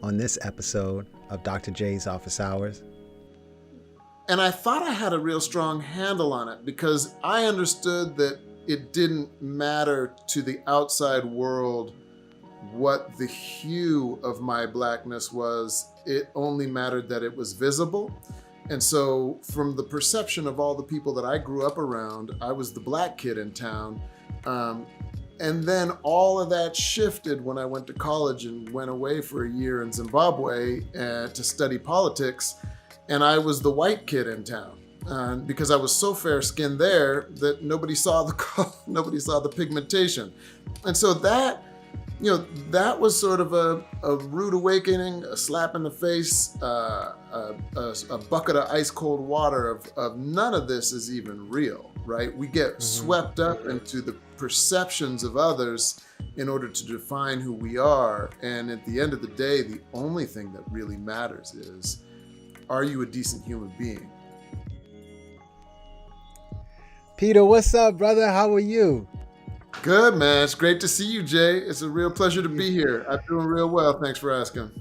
on this episode of Dr. J's Office Hours. And I thought I had a real strong handle on it because I understood that it didn't matter to the outside world what the hue of my blackness was. It only mattered that it was visible. And so from the perception of all the people that I grew up around, I was the black kid in town. And then all of that shifted when I went to college and went away for a year in Zimbabwe to study politics. And I was the white kid in town because I was so fair-skinned there that nobody saw the pigmentation. And so that was sort of a rude awakening, a slap in the face, a bucket of ice cold water of none of this is even real, right? We get swept up into the perceptions of others in order to define who we are. And at the end of the day, the only thing that really matters is, are you a decent human being? Peter, what's up, brother? How are you? Good, man. It's great to see you, Jay. It's a real pleasure to be here. I'm doing real well. Thanks for asking.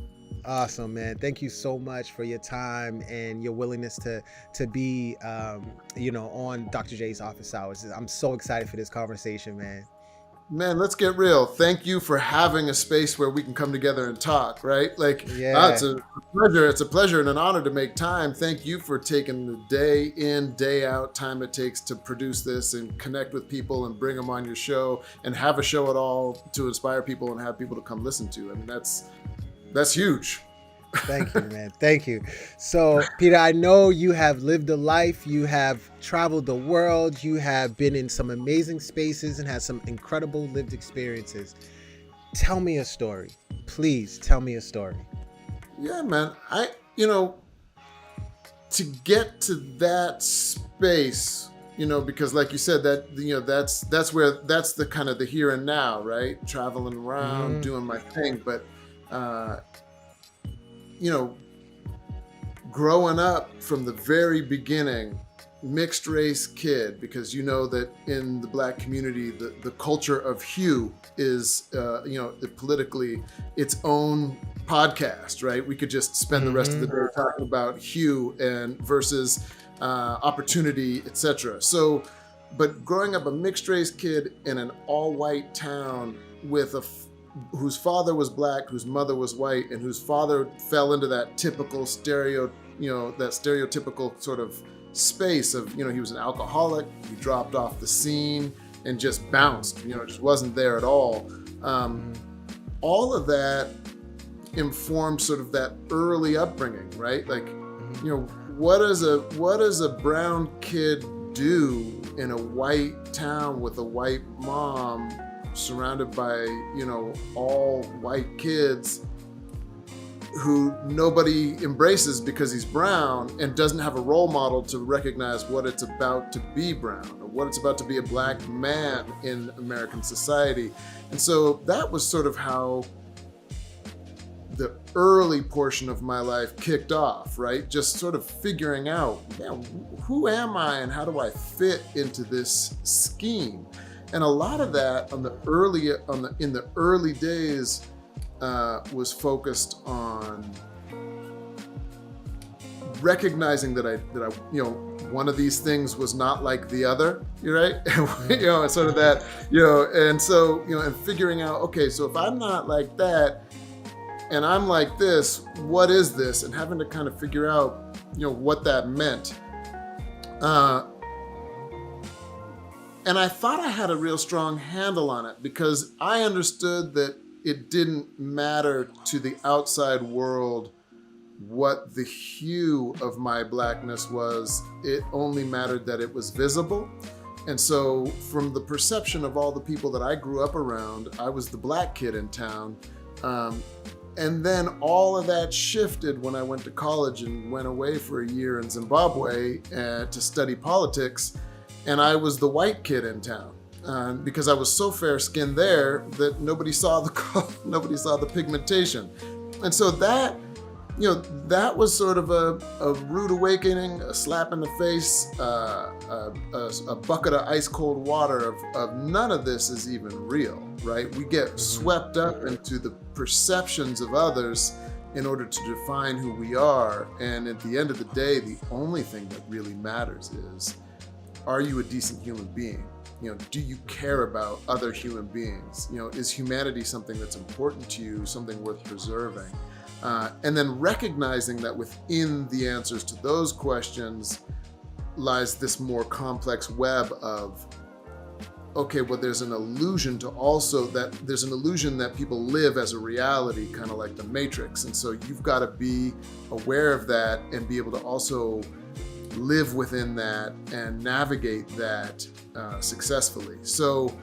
Awesome, man. Thank you so much for your time and your willingness to be, on Dr. J's Office Hours. I'm so excited for this conversation, man. Man, let's get real. Thank you for having a space where we can come together and talk, right? It's a pleasure. It's a pleasure and an honor to make time. Thank you for taking the day in, day out time it takes to produce this and connect with people and bring them on your show and have a show at all to inspire people and have people to come listen to. I mean, that's huge. Thank you, man. Thank you. So, Peter, I know you have lived a life. You have traveled the world. You have been in some amazing spaces and had some incredible lived experiences. Tell me a story. Please tell me a story. Yeah, man. To get to that space, because like you said, that's the kind of the here and now, right? Traveling around, doing my thing. But, growing up from the very beginning, mixed race kid, because you know that in the black community, the culture of hue is, politically its own podcast, right? We could just spend the rest of the day talking about hue and versus opportunity, etc. So, but growing up a mixed race kid in an all white town with whose father was black, whose mother was white, and whose father fell into that typical stereotypical sort of space of, he was an alcoholic, he dropped off the scene and just bounced, just wasn't there at all. All of that informed sort of that early upbringing, right? What does a brown kid do in a white town with a white mom surrounded by, all white kids who nobody embraces because he's brown and doesn't have a role model to recognize what it's about to be brown or what it's about to be a black man in American society. And so that was sort of how the early portion of my life kicked off, right? Just sort of figuring out, who am I and how do I fit into this scheme? And a lot of that in the early days was focused on recognizing that I one of these things was not like the other, right? And sort of that, and so and figuring out, okay, so if I'm not like that and I'm like this, what is this? And having to kind of figure out what that meant. And I thought I had a real strong handle on it because I understood that it didn't matter to the outside world what the hue of my blackness was. It only mattered that it was visible. And so from the perception of all the people that I grew up around, I was the black kid in town. And then all of that shifted when I went to college and went away for a year in Zimbabwe to study politics. And I was the white kid in town because I was so fair-skinned there that nobody saw the pigmentation. And so that was sort of a rude awakening, a slap in the face, a bucket of ice cold water of none of this is even real, right? We get swept up into the perceptions of others in order to define who we are. And at the end of the day, the only thing that really matters is, are you a decent human being? Do you care about other human beings? Is humanity something that's important to you, something worth preserving? And then recognizing that within the answers to those questions lies this more complex web of, okay, well, there's an illusion that people live as a reality, kind of like the Matrix. And so you've got to be aware of that and be able to also live within that and navigate that successfully. So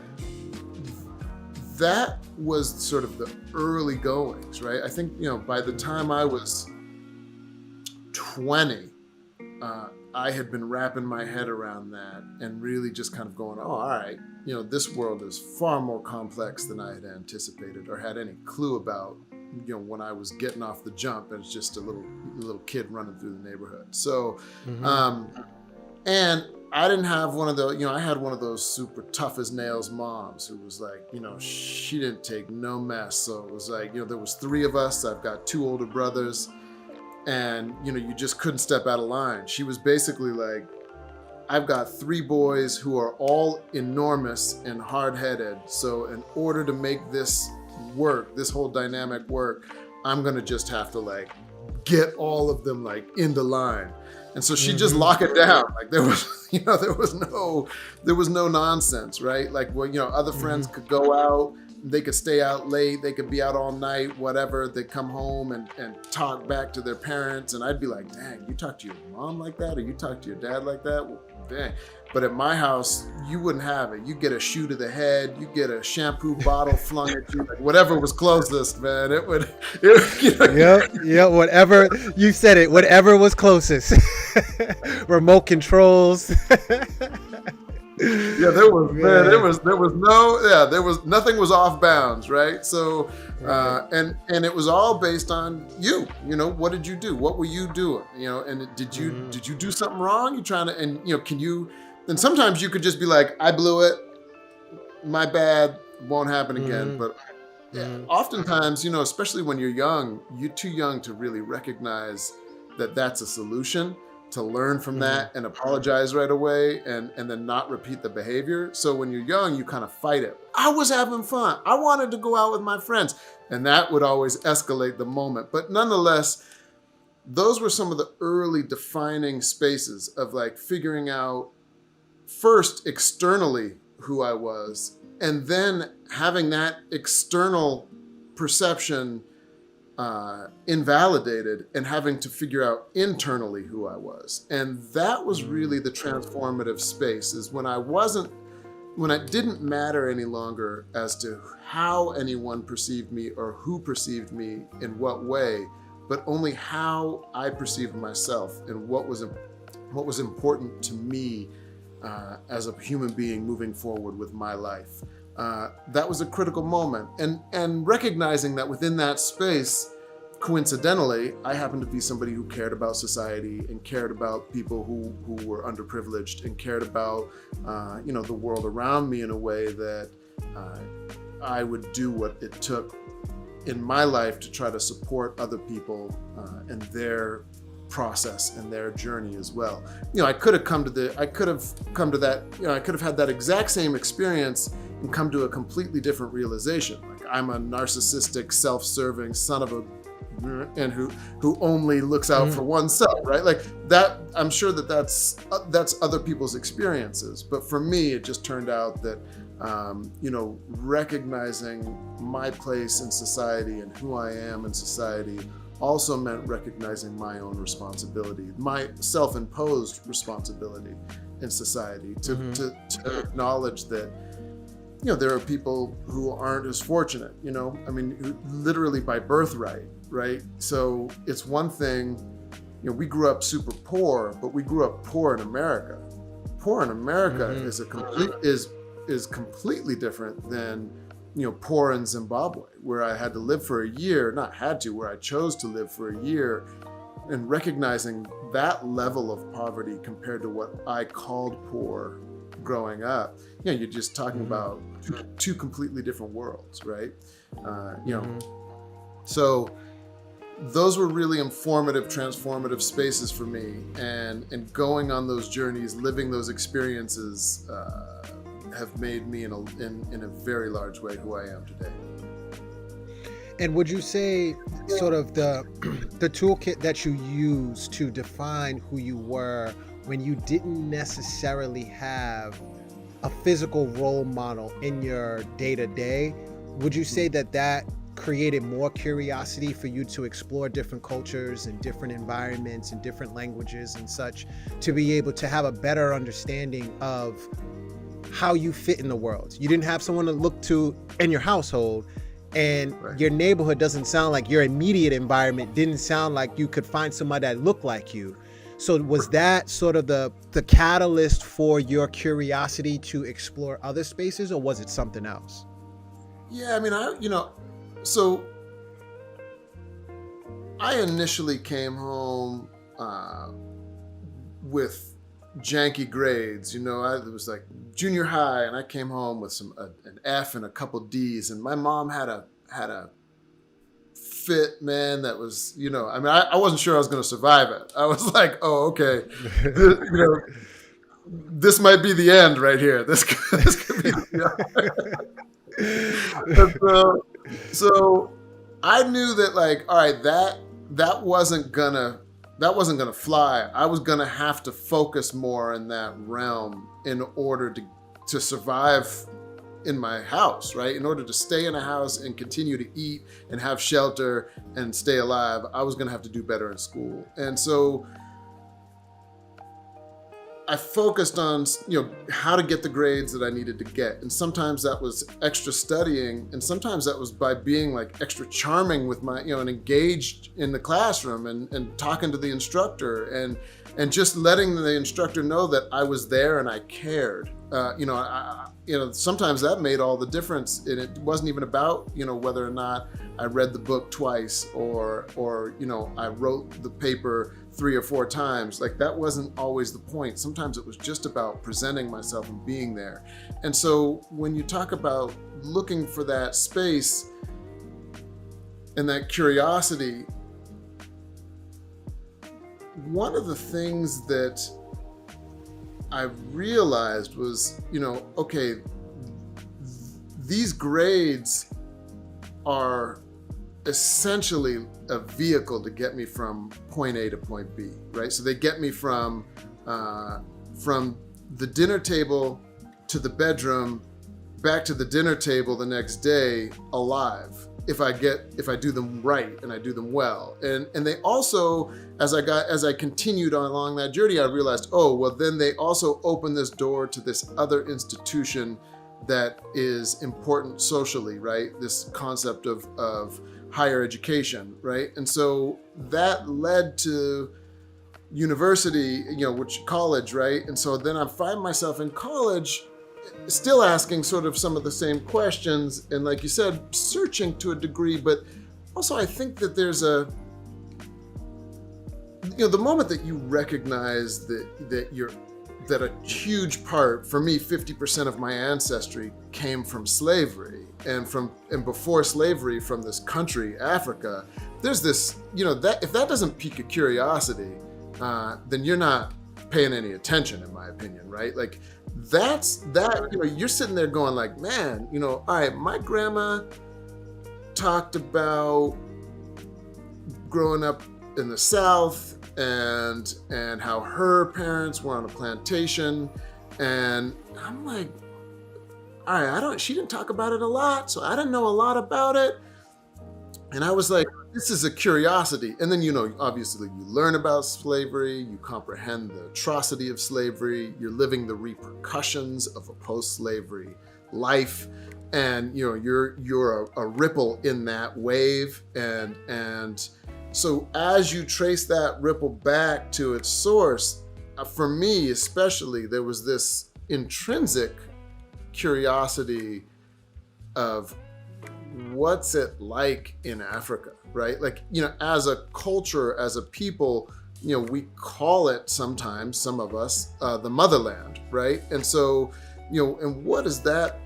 that was sort of the early goings, right? I think, by the time I was 20, I had been wrapping my head around that and really just kind of going, oh, all right, this world is far more complex than I had anticipated or had any clue about, when I was getting off the jump as just a little kid running through the neighborhood. So, and I didn't have one of those, I had one of those super tough as nails moms who was like, she didn't take no mess. So it was like, there was 3 of us. I've got 2 older brothers. And, you just couldn't step out of line. She was basically like, I've got 3 boys who are all enormous and hard-headed. So in order to make this work, this whole dynamic work, I'm going to just have to get all of them into line. And so she just lock it down. There was no nonsense, right? Other friends could go out, they could stay out late, they could be out all night, whatever. They'd come home and talk back to their parents. And I'd be like, dang, you talk to your mom like that? Or you talk to your dad like that? Well, dang. But at my house, you wouldn't have it. You get a shoe to the head, you get a shampoo bottle flung at you, whatever was closest, man. Yep, whatever, you said it, whatever was closest. Remote controls. Nothing was off bounds, right? So, and it was all based on you. What did you do? What were you doing? And did you do something wrong? You trying to, and can you? And sometimes you could just be like, I blew it, my bad, won't happen again. But oftentimes, especially when you're young, you're too young to really recognize that that's a solution. To learn from that and apologize right away and then not repeat the behavior. So when you're young, you kind of fight it. I was having fun. I wanted to go out with my friends. And that would always escalate the moment. But nonetheless, those were some of the early defining spaces of figuring out first externally who I was, and then having that external perception invalidated and having to figure out internally who I was. And that was really the transformative space, is when it didn't matter any longer as to how anyone perceived me or who perceived me in what way, but only how I perceived myself and what was important to me as a human being moving forward with my life. That was a critical moment. And recognizing that within that space, coincidentally, I happened to be somebody who cared about society and cared about people who were underprivileged and cared about, the world around me in a way that I would do what it took in my life to try to support other people and their process and their journey as well. I could have had that exact same experience and come to a completely different realization. I'm a narcissistic, self-serving son of a, and who only looks out for oneself, right? That. I'm sure that's other people's experiences, but for me, it just turned out that recognizing my place in society and who I am in society also meant recognizing my own responsibility, my self-imposed responsibility in society to acknowledge that, there are people who aren't as fortunate, literally by birthright, right? So it's one thing, we grew up super poor, but we grew up poor in America. Poor in America is completely different than poor in Zimbabwe, where I had to live for a year, where I chose to live for a year, and recognizing that level of poverty compared to what I called poor growing up, you're just talking about two completely different worlds, right? So those were really informative, transformative spaces for me, and going on those journeys, living those experiences, have made me in a very large way who I am today. And would you say sort of the toolkit that you used to define who you were when you didn't necessarily have a physical role model in your day-to-day, would you say that created more curiosity for you to explore different cultures and different environments and different languages and such, to be able to have a better understanding of how you fit in the world? You didn't have someone to look to in your household, and your neighborhood doesn't sound like your immediate environment, didn't sound like you could find somebody that looked like you. So was that sort of the catalyst for your curiosity to explore other spaces, or was it something else? Yeah, I mean, so I initially came home with janky grades. I was like junior high, and I came home with an F and a couple D's, and my mom had a fit, man, that was, I wasn't sure I was going to survive it. I was like, oh, okay, this might be the end right here. This could be the end. So I knew that, like, all right, that wasn't gonna fly. I was gonna have to focus more in that realm in order to survive in my house, right? In order to stay in a house and continue to eat and have shelter and stay alive, I was gonna have to do better in school. And so I focused on, how to get the grades that I needed to get. And sometimes that was extra studying, and sometimes that was by being like extra charming with my, and engaged in the classroom and talking to the instructor and just letting the instructor know that I was there and I cared. Sometimes that made all the difference. And it wasn't even about, whether or not I read the book twice or I wrote the paper 3 or 4 times. Like, that wasn't always the point. Sometimes it was just about presenting myself and being there. And so when you talk about looking for that space and that curiosity, one of the things that I realized was, okay, these grades are essentially a vehicle to get me from point A to point B, right? So they get me from the dinner table to the bedroom, back to the dinner table the next day alive, if I do them right and I do them well. And they also, as I continued on along that journey, I realized, then they also open this door to this other institution that is important socially, right? This concept of higher education, right? And so that led to university, college, right? And so then I find myself in college still asking sort of some of the same questions, and like you said, searching to a degree, but also I think that there's the moment that you recognize that a huge part, for me, 50% of my ancestry came from slavery, and before slavery from this country, Africa. There's this, that if that doesn't pique a curiosity, then you're not paying any attention, in my opinion, right? Like, you're sitting there going like, man, all right, my grandma talked about growing up in the South and how her parents were on a plantation, and I'm like, all right, she didn't talk about it a lot, so I didn't know a lot about it. And I was like, this is a curiosity. And then, obviously you learn about slavery, you comprehend the atrocity of slavery, you're living the repercussions of a post-slavery life. And, you're a ripple in that wave. And so as you trace that ripple back to its source, for me especially, there was this intrinsic curiosity of what's it like in Africa, right? Like, as a culture, as a people, we call it sometimes, some of us, the motherland, right? And so, and what is that,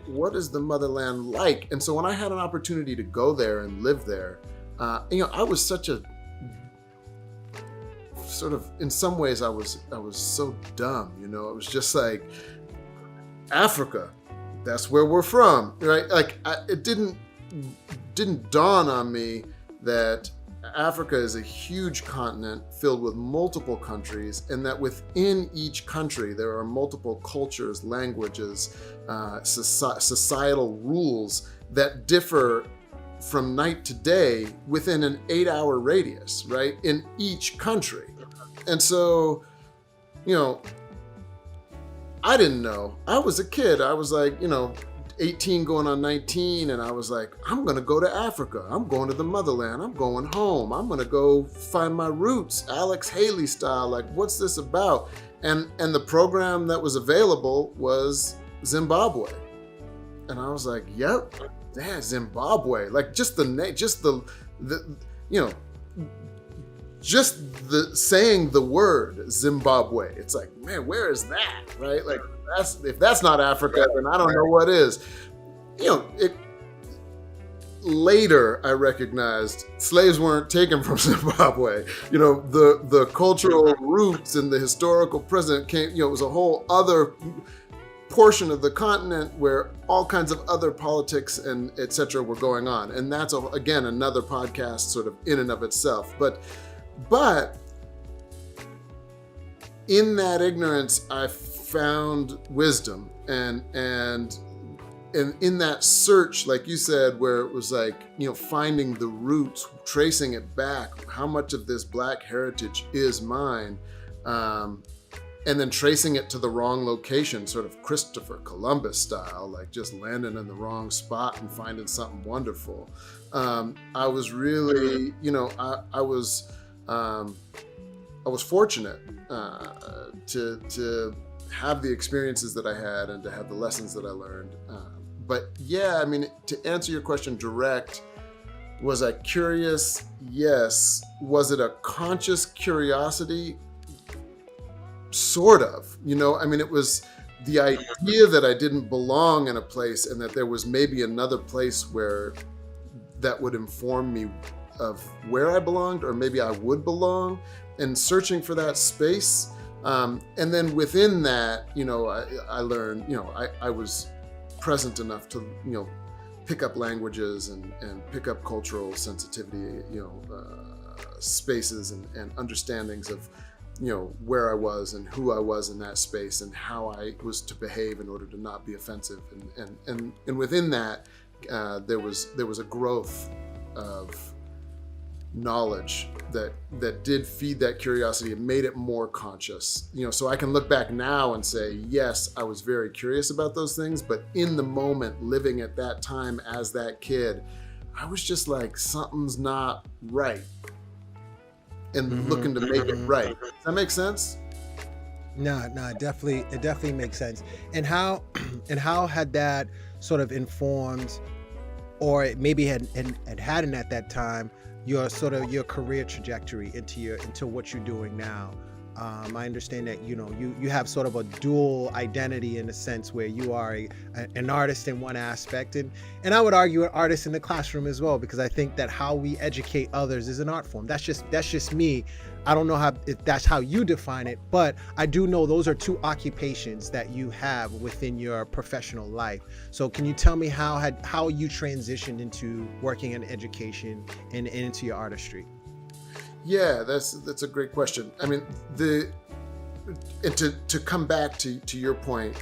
what is the motherland like? And so when I had an opportunity to go there and live there, I was such a sort of, in some ways, I was so dumb. It was just like, Africa, that's where we're from, right? Like, it didn't dawn on me that Africa is a huge continent filled with multiple countries, and that within each country there are multiple cultures, languages, societal rules that differ from night to day within an 8-hour radius, right? In each country. And so, I didn't know. I was a kid. I was like, 18 going on 19, and I was like, I'm gonna go to Africa. I'm going to the motherland. I'm going home. I'm gonna go find my roots, Alex Haley style. Like, what's this about? And the program that was available was Zimbabwe, and I was like, yep, that's Zimbabwe. Like, just the name, just the saying the word Zimbabwe, it's like, man, where is that, right? Like, if that's not Africa, then I don't know what is. Later I recognized slaves weren't taken from Zimbabwe. The cultural roots and the historical present came, it was a whole other portion of the continent where all kinds of other politics and et cetera were going on. And that's, again, another podcast sort of in and of itself. But in that ignorance, I found wisdom, and in that search, like you said, where it was like, finding the roots, tracing it back, how much of this Black heritage is mine, and then tracing it to the wrong location, sort of Christopher Columbus style, like just landing in the wrong spot and finding something wonderful. I was really, I was fortunate to have the experiences that I had and to have the lessons that I learned. But yeah, to answer your question direct, was I curious? Yes. Was it a conscious curiosity? Sort of. It was the idea that I didn't belong in a place and that there was maybe another place where that would inform me of where I belonged, or maybe I would belong, and searching for that space. And then within that, I learned, I was present enough to, pick up languages and pick up cultural sensitivity, spaces and understandings of, where I was and who I was in that space and how I was to behave in order to not be offensive. And within that, there was a growth of knowledge that did feed that curiosity and made it more conscious. So I can look back now and say, yes, I was very curious about those things, but in the moment, living at that time as that kid, I was just like, something's not right, and looking to make it right. Does that make sense? No, it definitely makes sense. And how had that sort of informed, or it maybe hadn't at that time, your career trajectory into what you're doing now? I understand that you have sort of a dual identity in a sense where you are an artist in one aspect, and I would argue an artist in the classroom as well, because I think that how we educate others is an art form. That's just me. I don't know if that's how you define it, but I do know those are two occupations that you have within your professional life. So can you tell me how you transitioned into working in education and into your artistry? Yeah, that's a great question. And to come back to your point,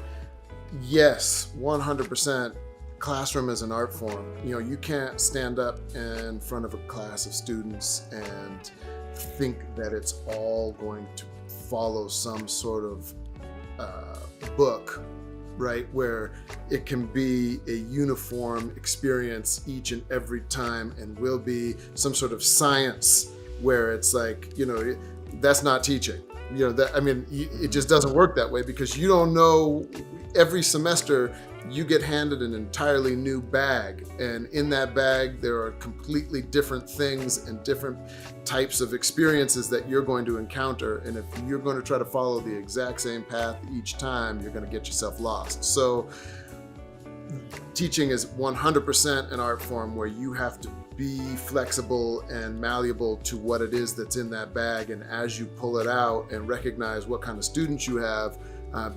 yes, 100%. Classroom is an art form. You can't stand up in front of a class of students and think that it's all going to follow some sort of book, right? Where it can be a uniform experience each and every time, and will be some sort of science where it's like, that's not teaching. It just doesn't work that way, because you don't know. Every semester you get handed an entirely new bag, and in that bag there are completely different things and different types of experiences that you're going to encounter, and if you're going to try to follow the exact same path each time, you're going to get yourself lost. So teaching is 100% an art form where you have to be flexible and malleable to what it is that's in that bag. And as you pull it out and recognize what kind of students you have,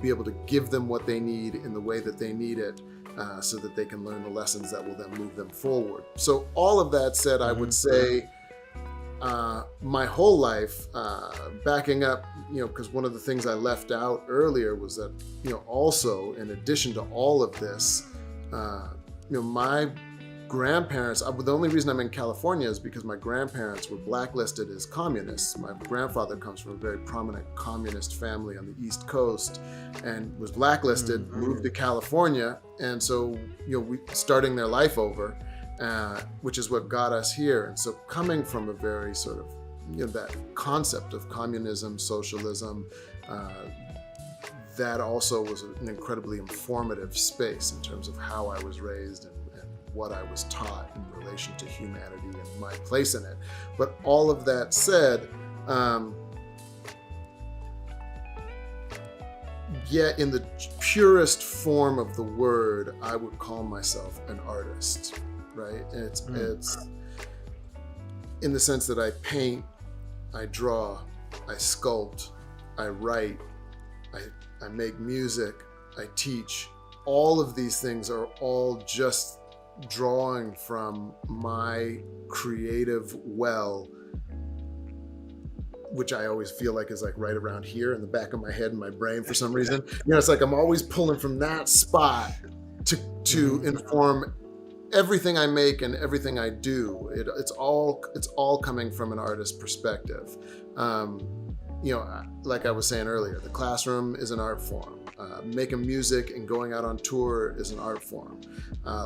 be able to give them what they need in the way that they need it, so that they can learn the lessons that will then move them forward. So all of that said, I would say my whole life, backing up, because one of the things I left out earlier was that, also in addition to all of this, my grandparents, the only reason I'm in California is because my grandparents were blacklisted as communists. My grandfather comes from a very prominent communist family on the East Coast and was blacklisted, moved to California. And so, starting their life over, which is what got us here. And so coming from a very sort of, that concept of communism, socialism, that also was an incredibly informative space in terms of how I was raised and what I was taught in relation to humanity and my place in it. But all of that said, yet in the purest form of the word, I would call myself an artist, right? And it's in the sense that I paint, I draw, I sculpt, I write, I make music, I teach. All of these things are all just drawing from my creative well, which I always feel like is like right around here in the back of my head and my brain for some reason. It's like I'm always pulling from that spot to inform everything I make and everything I do. It's all coming from an artist's perspective. Like I was saying earlier, the classroom is an art form. Making music and going out on tour is an art form.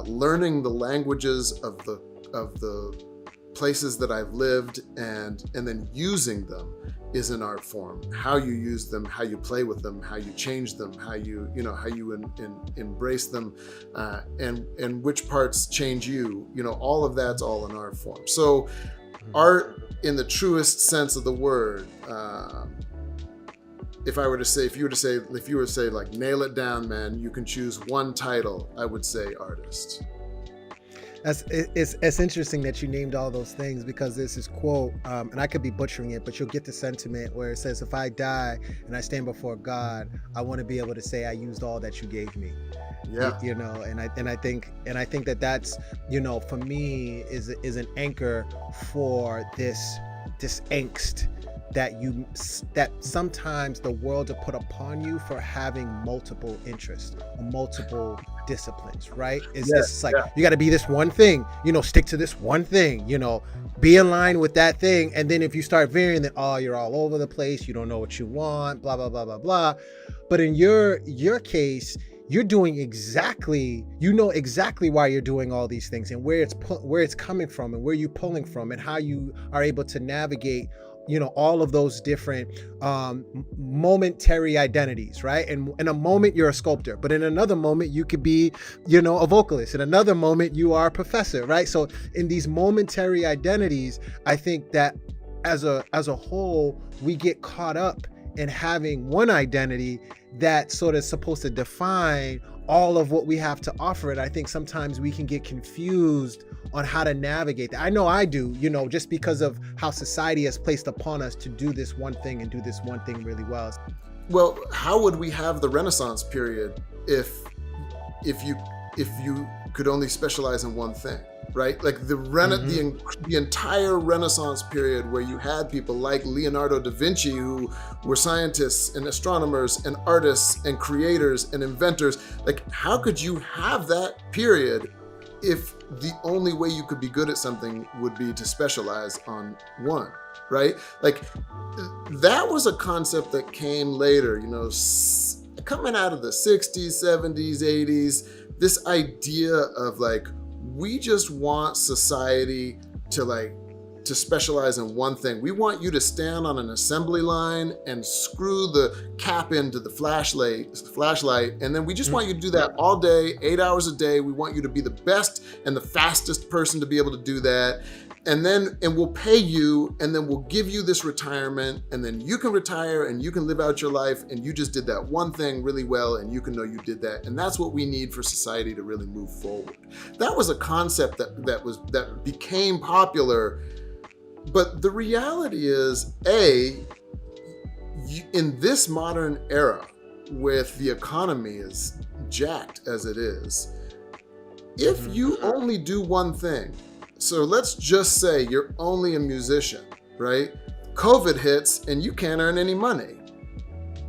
Learning the languages of the places that I've lived and then using them is an art form. How you use them, how you play with them, how you change them, how you embrace them, and which parts change you. All of that's all an art form. So art in the truest sense of the word. If you were to say like, nail it down, man, you can choose one title, I would say artist. It's interesting that you named all those things, because there's this quote, and I could be butchering it, but you'll get the sentiment where it says, if I die and I stand before God, I want to be able to say I used all that you gave me. Yeah. And I think that that's, for me is an anchor for this angst that sometimes the world will put upon you for having multiple interests or multiple disciplines, right? It's like, you got to be this one thing, stick to this one thing, be in line with that thing. And then if you start veering, then, you're all over the place. You don't know what you want, blah, blah, blah, blah, blah. But in your case, you're doing exactly why you're doing all these things and where it's coming from and where you're pulling from and how you are able to navigate all of those different momentary identities, right? And in a moment you're a sculptor, but in another moment you could be, a vocalist. In another moment you are a professor, right? So in these momentary identities, I think that as a whole, we get caught up in having one identity that's sort of supposed to define all of what we have to offer. And I think sometimes we can get confused on how to navigate that. I know I do, just because of how society has placed upon us to do this one thing and do this one thing really well. Well, how would we have the Renaissance period if you could only specialize in one thing, right? Like the entire Renaissance period, where you had people like Leonardo da Vinci, who were scientists and astronomers and artists and creators and inventors. Like, how could you have that period if the only way you could be good at something would be to specialize on one, right? Like, that was a concept that came later, coming out of the 60s, 70s, 80s, this idea of like, we just want society to specialize in one thing. We want you to stand on an assembly line and screw the cap into the flashlight, and then we just want you to do that all day, 8 hours a day. We want you to be the best and the fastest person to be able to do that. and we'll pay you, and then we'll give you this retirement, and then you can retire and you can live out your life, and you just did that one thing really well, and you can know you did that. And that's what we need for society to really move forward. That was a concept that became popular. But the reality is, in this modern era, with the economy as jacked as it is, if you only do one thing, so let's just say you're only a musician, right? COVID hits and you can't earn any money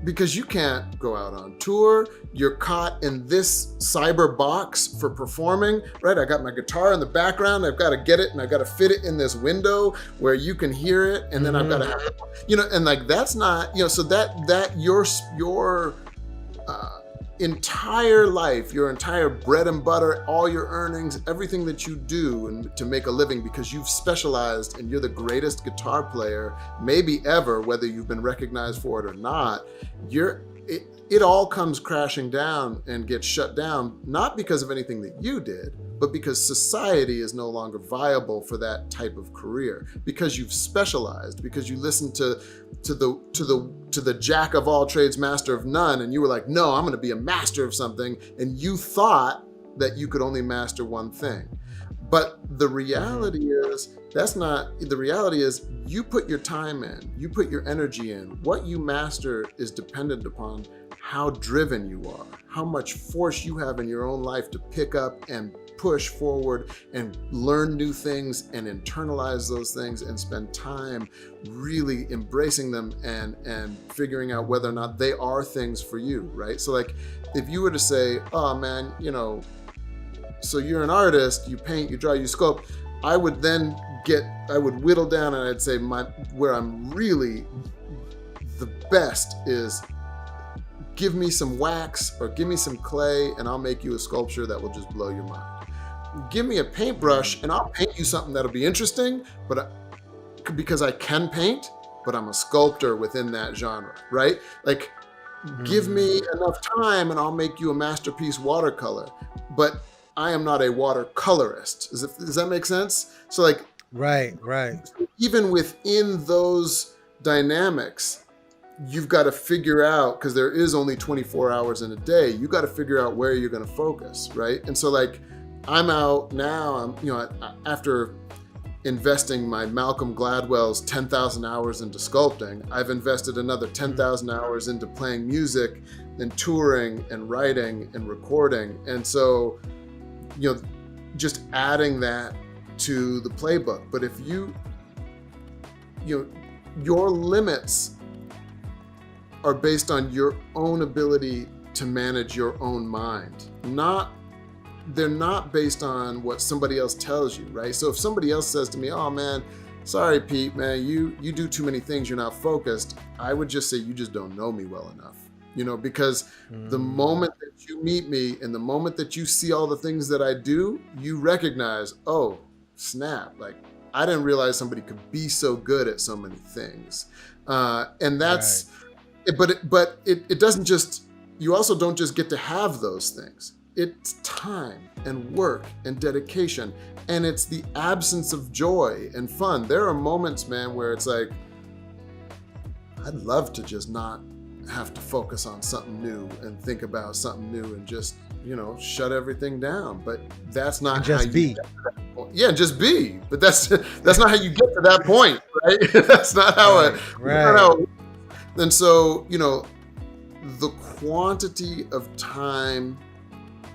because you can't go out on tour. You're caught in this cyber box for performing, right? I got my guitar in the background. I've got to get it and I've got to fit it in this window where you can hear it. And then I've got to have it, and like, that's not, so that your entire life, your entire bread and butter, all your earnings, everything that you do and to make a living because you've specialized and you're the greatest guitar player maybe ever, whether you've been recognized for it or not, it all comes crashing down and gets shut down, not because of anything that you did, but because society is no longer viable for that type of career, because you've specialized, because you listened to the jack of all trades, master of none, and you were like, no, I'm going to be a master of something, and you thought that you could only master one thing. But the reality is, the reality is you put your time in, you put your energy in. What you master is dependent upon how driven you are, how much force you have in your own life to pick up and push forward and learn new things and internalize those things and spend time really embracing them and figuring out whether or not they are things for you, right? So like, if you were to say, oh man, so you're an artist, you paint, you draw, you sculpt, I would whittle down and I'd say where I'm really the best is give me some wax or give me some clay and I'll make you a sculpture that will just blow your mind. Give me a paintbrush and I'll paint you something that'll be interesting, because I can paint, but I'm a sculptor within that genre, right? Like, give me enough time and I'll make you a masterpiece watercolor, but I am not a watercolorist. Does that make sense? So like, right. Even within those dynamics, you've got to figure out, because there is only 24 hours in a day, you got to figure out where you're going to focus, right? And so like, I'm out now, after investing my Malcolm Gladwell's 10,000 hours into sculpting, I've invested another 10,000 hours into playing music and touring and writing and recording. And so, just adding that to the playbook. But if your limits are based on your own ability to manage your own mind. They're not based on what somebody else tells you, right? So if somebody else says to me, oh man, sorry Pete, man, you do too many things, you're not focused, I would just say, you just don't know me well enough. Because the moment that you meet me and the moment that you see all the things that I do, you recognize, oh, snap, like I didn't realize somebody could be so good at so many things. And that's, right. But it doesn't just, you also don't just get to have those things. It's time and work and dedication, and it's the absence of joy and fun. There are moments, man, where it's like, I'd love to just not have to focus on something new and think about something new and just, shut everything down. But that's not and just how be. You get to that point. Yeah, just be. But that's not how you get to that point, right? That's not how it. And so, the quantity of time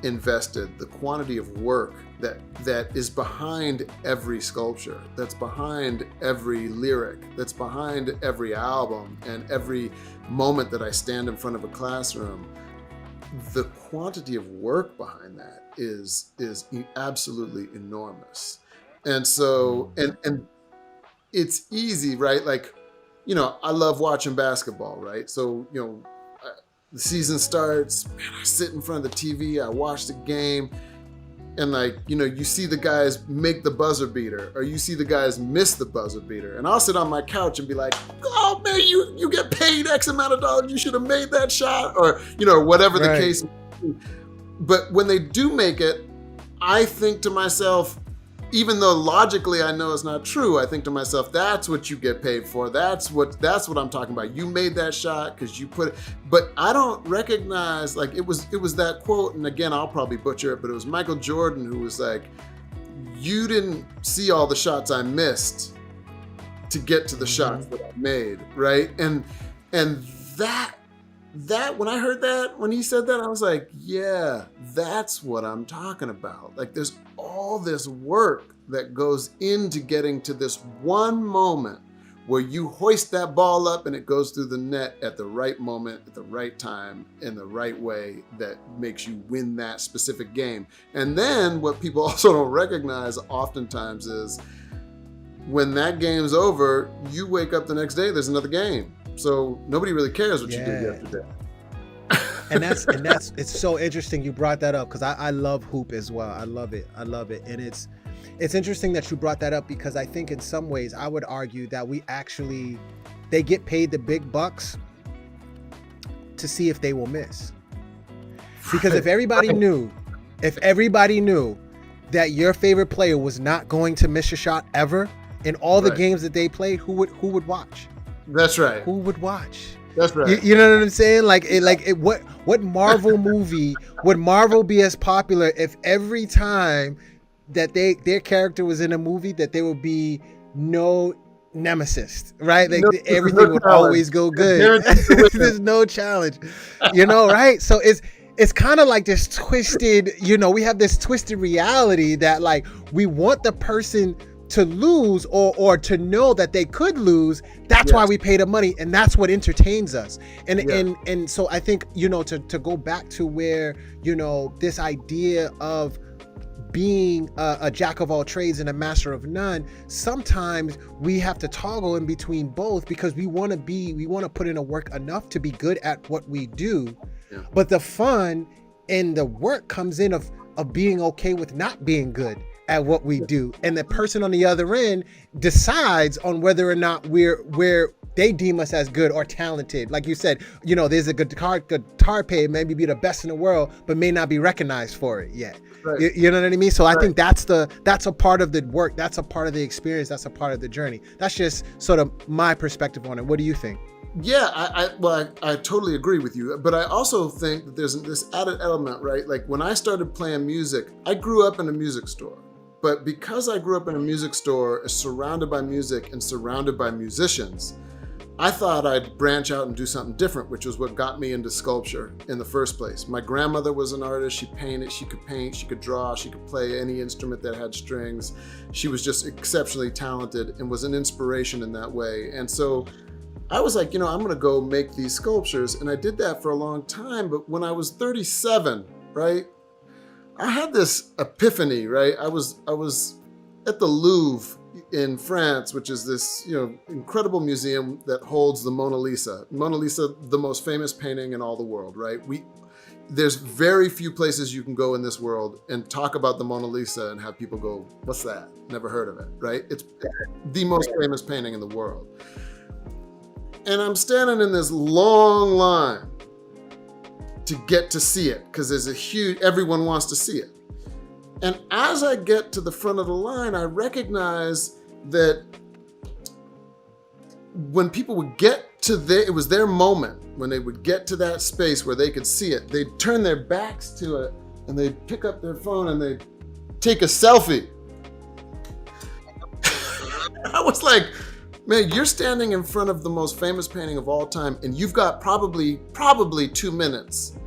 invested, the quantity of work that is behind every sculpture, that's behind every lyric, that's behind every album and every moment that I stand in front of a classroom, the quantity of work behind that is absolutely enormous. And so, and it's easy, right? Like, I love watching basketball, right? So, the season starts, man, I sit in front of the TV, I watch the game, and like, you see the guys make the buzzer beater, or you see the guys miss the buzzer beater. And I'll sit on my couch and be like, oh man, you get paid X amount of dollars, you should have made that shot, or, whatever the case may be. But when they do make it, I think to myself, even though logically I know it's not true, I think to myself, that's what you get paid for. That's what I'm talking about. You made that shot because you put it, but I don't recognize, like, it was that quote, and again, I'll probably butcher it, but it was Michael Jordan who was like, you didn't see all the shots I missed to get to the shots that I made, right? And that when I heard that, when he said that, I was like, yeah, that's what I'm talking about. Like, there's all this work that goes into getting to this one moment where you hoist that ball up and it goes through the net at the right moment, at the right time, in the right way that makes you win that specific game. And then what people also don't recognize oftentimes is when that game's over, you wake up the next day, there's another game. So nobody really cares what you did yesterday. and that's it's so interesting you brought that up, because I love hoop as well. I love it. And it's interesting that you brought that up, because I think in some ways I would argue that they get paid the big bucks to see if they will miss. Because if everybody knew that your favorite player was not going to miss a shot ever in all the games that they played, who would watch? That's right. Who would watch? That's right. You know what I'm saying? What Marvel movie would Marvel be as popular if every time that their character was in a movie that there would be no nemesis, right? Like everything would always go good. There's no challenge, right? So it's kind of like this twisted, we have this twisted reality that, like, we want the person to lose or to know that they could lose. That's why we pay the money, and that's what entertains us. And so I think, to go back to where, this idea of being a jack of all trades and a master of none, sometimes we have to toggle in between both, because we want to put in a work enough to be good at what we do. But the fun and the work comes in of being okay with not being good at what we do, and the person on the other end decides on whether or not where they deem us as good or talented. Like you said, there's a guitar player maybe be the best in the world, but may not be recognized for it yet. Right. You know what I mean? So I think that's a part of the work. That's a part of the experience. That's a part of the journey. That's just sort of my perspective on it. What do you think? Yeah, I totally agree with you. But I also think that there's this added element, right? Like, when I started playing music, I grew up in a music store. But because I grew up in a music store, surrounded by music and surrounded by musicians, I thought I'd branch out and do something different, which was what got me into sculpture in the first place. My grandmother was an artist. She painted, she could paint, she could draw, she could play any instrument that had strings. She was just exceptionally talented and was an inspiration in that way. And so I was like, I'm gonna go make these sculptures. And I did that for a long time. But when I was 37, right, I had this epiphany, right? I was at the Louvre in France, which is this, incredible museum that holds the Mona Lisa. Mona Lisa, the most famous painting in all the world, right? There's very few places you can go in this world and talk about the Mona Lisa and have people go, what's that? Never heard of it, right? It's the most famous painting in the world. And I'm standing in this long line to get to see it, because there's everyone wants to see it. And as I get to the front of the line, I recognize that when people would get to it was their moment, when they would get to that space where they could see it, they'd turn their backs to it and they'd pick up their phone and they'd take a selfie. I was like, man, you're standing in front of the most famous painting of all time, and you've got probably 2 minutes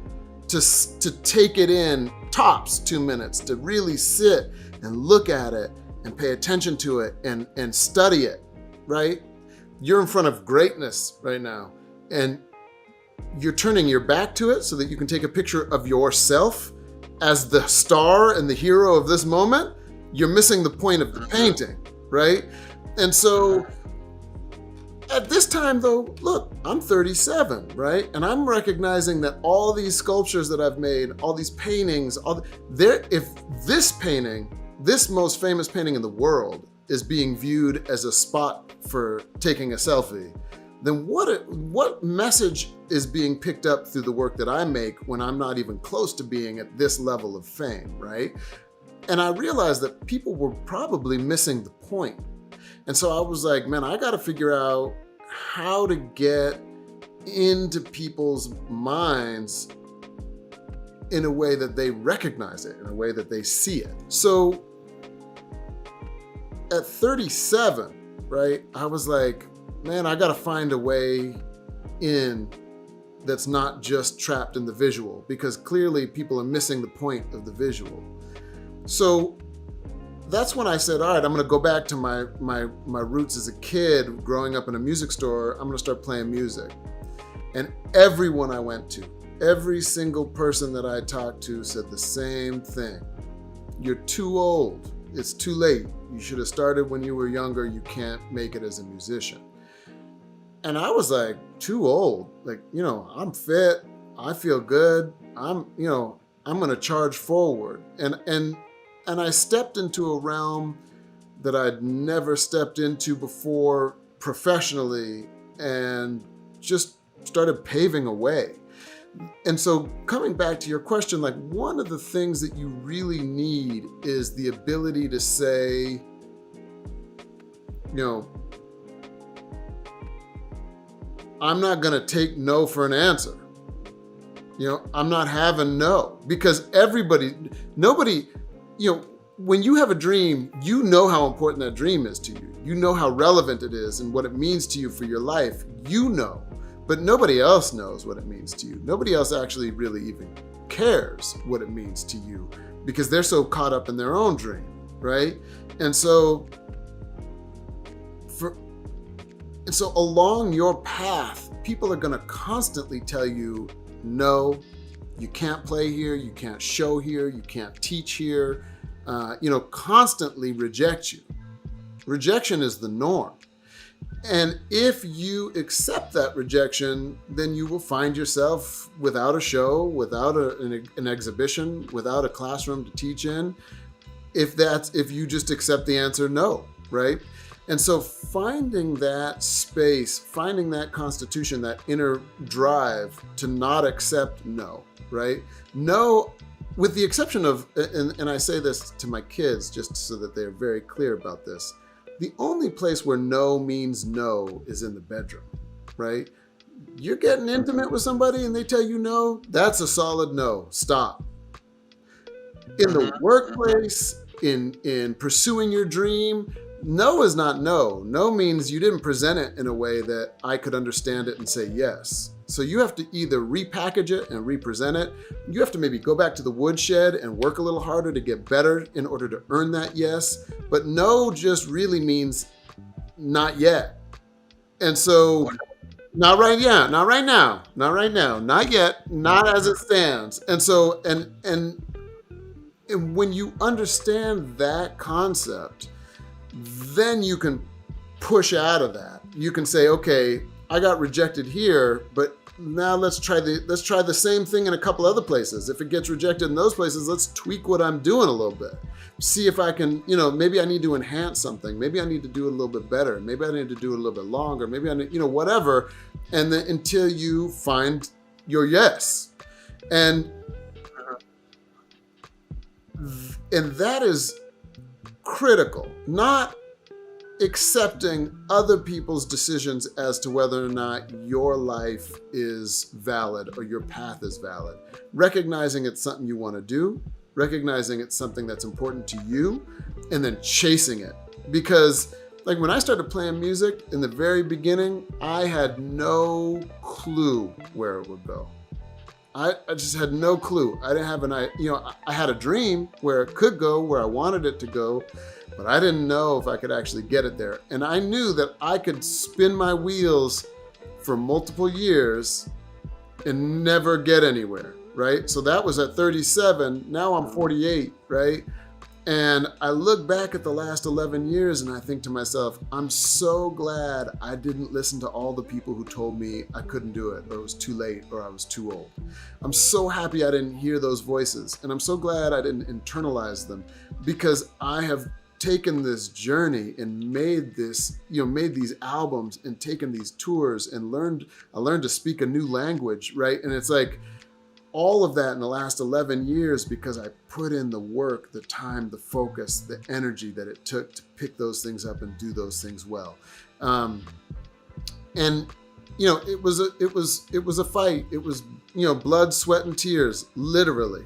to take it in, tops 2 minutes, to really sit and look at it and pay attention to it and study it, right? You're in front of greatness right now, and you're turning your back to it so that you can take a picture of yourself as the star and the hero of this moment. You're missing the point of the painting, right? And so at this time, though, look, I'm 37, right? And I'm recognizing that all these sculptures that I've made, all these paintings, if this painting, this most famous painting in the world, is being viewed as a spot for taking a selfie, then what message is being picked up through the work that I make when I'm not even close to being at this level of fame, right? And I realized that people were probably missing the point. And so I was like, man, I got to figure out how to get into people's minds in a way that they recognize it, in a way that they see it. So at 37, right, I was like, man, I got to find a way in that's not just trapped in the visual, because clearly people are missing the point of the visual. So that's when I said, all right, I'm going to go back to my roots as a kid, growing up in a music store. I'm going to start playing music. And everyone I went to, every single person that I talked to said the same thing. You're too old. It's too late. You should have started when you were younger. You can't make it as a musician. And I was like, too old. Like, I'm fit. I feel good. I'm going to charge forward. And I stepped into a realm that I'd never stepped into before professionally, and just started paving a way. And so coming back to your question, like, one of the things that you really need is the ability to say, I'm not going to take no for an answer. I'm not having no, because nobody, when you have a dream, you know how important that dream is to you. You know how relevant it is and what it means to you for your life. But nobody else knows what it means to you. Nobody else actually really even cares what it means to you, because they're so caught up in their own dream, right? And so along your path, people are going to constantly tell you, no, you can't play here, you can't show here, you can't teach here, constantly reject you. Rejection is the norm. And if you accept that rejection, then you will find yourself without a show, without an exhibition, without a classroom to teach in, if you just accept the answer no, right? And so finding that space, finding that constitution, that inner drive to not accept no, right? No, with the exception of, and I say this to my kids just so that they're very clear about this, the only place where no means no is in the bedroom, right? You're getting intimate with somebody and they tell you no, that's a solid no, stop. In the workplace, in pursuing your dream, no is not no. No means you didn't present it in a way that I could understand it and say yes. So you have to either repackage it and represent it. You have to maybe go back to the woodshed and work a little harder to get better in order to earn that yes. But no just really means not yet. And so not right now, not right now, not right now, not yet, not as it stands. And so, and when you understand that concept, then you can push out of that. You can say, okay, I got rejected here, but now let's try the same thing in a couple other places. If it gets rejected in those places, let's tweak what I'm doing a little bit. See if I can, maybe I need to enhance something. Maybe I need to do it a little bit better. Maybe I need to do it a little bit longer. Maybe I need, whatever. And then until you find your yes. And that is critical. Not accepting other people's decisions as to whether or not your life is valid or your path is valid. Recognizing it's something you want to do, recognizing it's something that's important to you, and then chasing it. Because like when I started playing music in the very beginning, I had no clue where it would go. I just had no clue. I didn't have I had a dream where it could go, where I wanted it to go, but I didn't know if I could actually get it there. And I knew that I could spin my wheels for multiple years and never get anywhere, right? So that was at 37. Now I'm 48, right? And I look back at the last 11 years and I think to myself, I'm so glad I didn't listen to all the people who told me I couldn't do it, or it was too late, or I was too old. I'm so happy I didn't hear those voices. And I'm so glad I didn't internalize them, because I have taken this journey and made these albums and taken these tours and I learned to speak a new language, right? And it's like, all of that in the last 11 years because I put in the work, the time, the focus, the energy that it took to pick those things up and do those things well. And you know, it was a fight. It was, you know, blood, sweat, and tears, literally,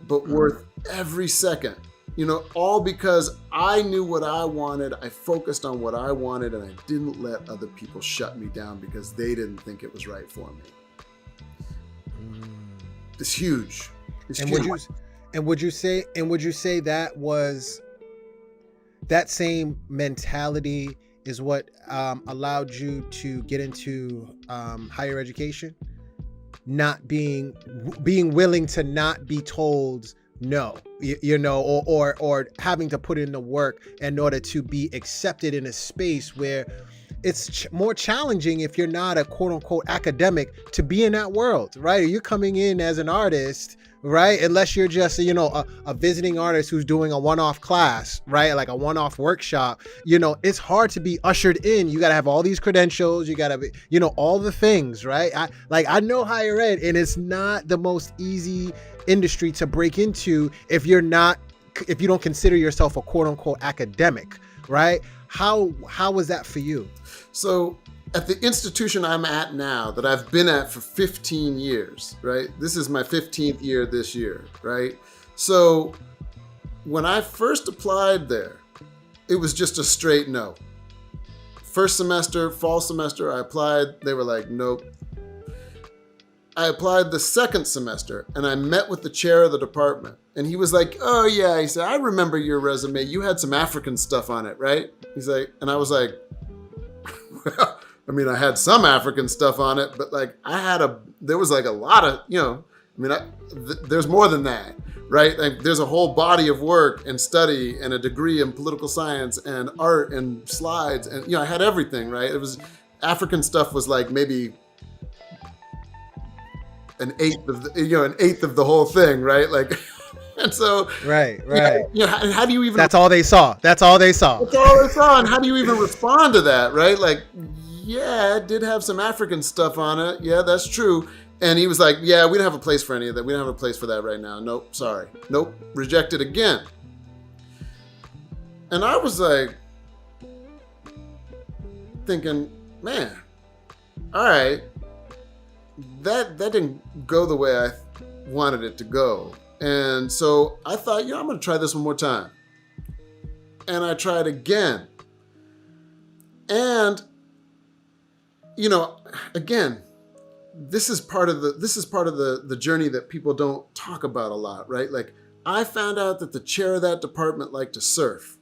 but worth every second. You know, all because I knew what I wanted. I focused on what I wanted, and I didn't let other people shut me down because they didn't think it was right for me. It's huge. It's huge. Would you say that was that same mentality is what allowed you to get into higher education? Not being willing to not be told no, you know, or having to put in the work in order to be accepted in a space where it's more challenging if you're not a quote unquote academic to be in that world, right? Or you're coming in as an artist, right? Unless you're just, you know, a visiting artist who's doing a one-off class, right? Like a one-off workshop, you know, it's hard to be ushered in. You got to have all these credentials. You got to be, you know, all the things, right? I know higher ed, and it's not the most easy industry to break into if you don't consider yourself a quote unquote academic, right? How was that for you? So at the institution I'm at now, that I've been at for 15 years, right? This is my 15th year this year, right? So when I first applied there, it was just a straight no. First semester, fall semester, I applied. They were like, nope. I applied the second semester, and I met with the chair of the department. And he was like, oh yeah, he said, I remember your resume. You had some African stuff on it, right? He's like, and I was like, well, I mean, I had some African stuff on it, but like there was like a lot of, you know, I mean, there's more than that, right? Like there's a whole body of work and study and a degree in political science and art and slides. And, you know, I had everything, right? It was, African stuff was like maybe an eighth of the whole thing, right? Like, and so, right. You know, how do you even? That's all they saw. That's all they saw. And how do you even respond to that, right? Like, yeah, it did have some African stuff on it. Yeah, that's true. And he was like, yeah, we don't have a place for any of that. We don't have a place for that right now. Nope, sorry. Nope, rejected again. And I was like, thinking, man, all right, that didn't go the way I wanted it to go. And so I thought, I'm going to try this one more time. And I tried again. And, again, this is part of the journey that people don't talk about a lot, right? Like, I found out that the chair of that department liked to surf.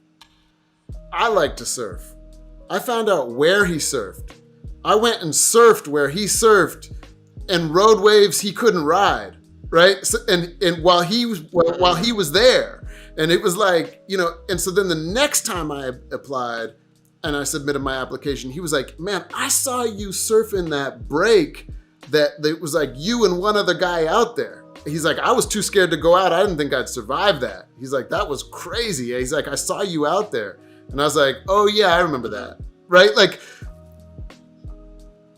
I like to surf. I found out where he surfed. I went and surfed where he surfed and rode waves he couldn't ride, right? So, and while he was there, and it was like, and so then the next time I applied and I submitted my application, he was like, man, I saw you surfing that break that it was like you and one other guy out there. He's like, I was too scared to go out. I didn't think I'd survive that. He's like, that was crazy. He's like, I saw you out there. And I was like, oh yeah, I remember that. Right? Like,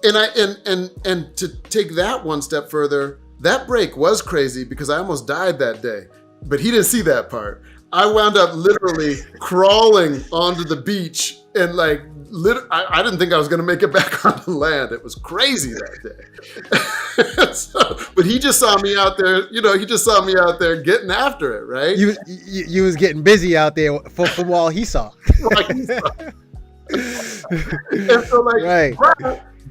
and to take that one step further, that break was crazy because I almost died that day, but he didn't see that part. I wound up literally crawling onto the beach and like, I didn't think I was going to make it back onto land. It was crazy that day. But he just saw me out there, he just saw me out there getting after it, right? You was getting busy out there from all he saw. And so like, right.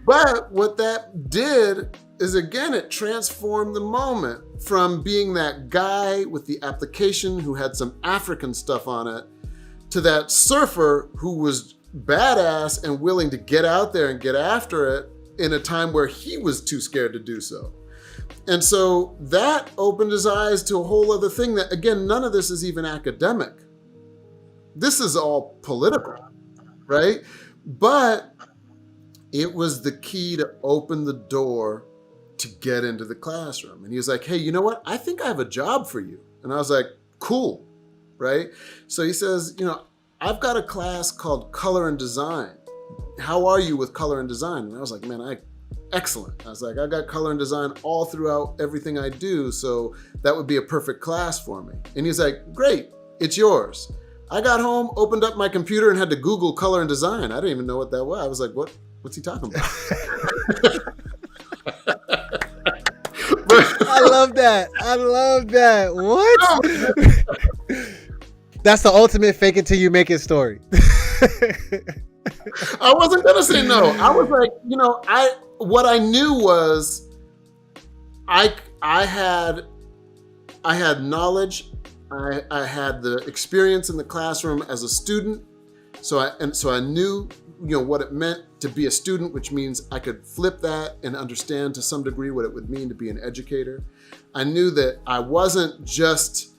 But what that did is, again, it transformed the moment from being that guy with the application who had some African stuff on it to that surfer who was badass and willing to get out there and get after it in a time where he was too scared to do so. And so that opened his eyes to a whole other thing that, again, none of this is even academic. This is all political, right? But it was the key to open the door to get into the classroom. And he was like, hey, you know what? I think I have a job for you. And I was like, cool, right? So he says, I've got a class called Color and Design. How are you with color and design? And I was like, man, excellent. I was like, I got color and design all throughout everything I do, so that would be a perfect class for me. And he's like, great, it's yours. I got home, opened up my computer, and had to Google color and design. I didn't even know what that was. I was like, what's he talking about? I love that. I love that. What? That's the ultimate fake it till you make it story. I wasn't gonna say no. I was like, what I knew was I had knowledge. I had the experience in the classroom as a student. So I knew, what it meant to be a student, which means I could flip that and understand to some degree what it would mean to be an educator. I knew that I wasn't just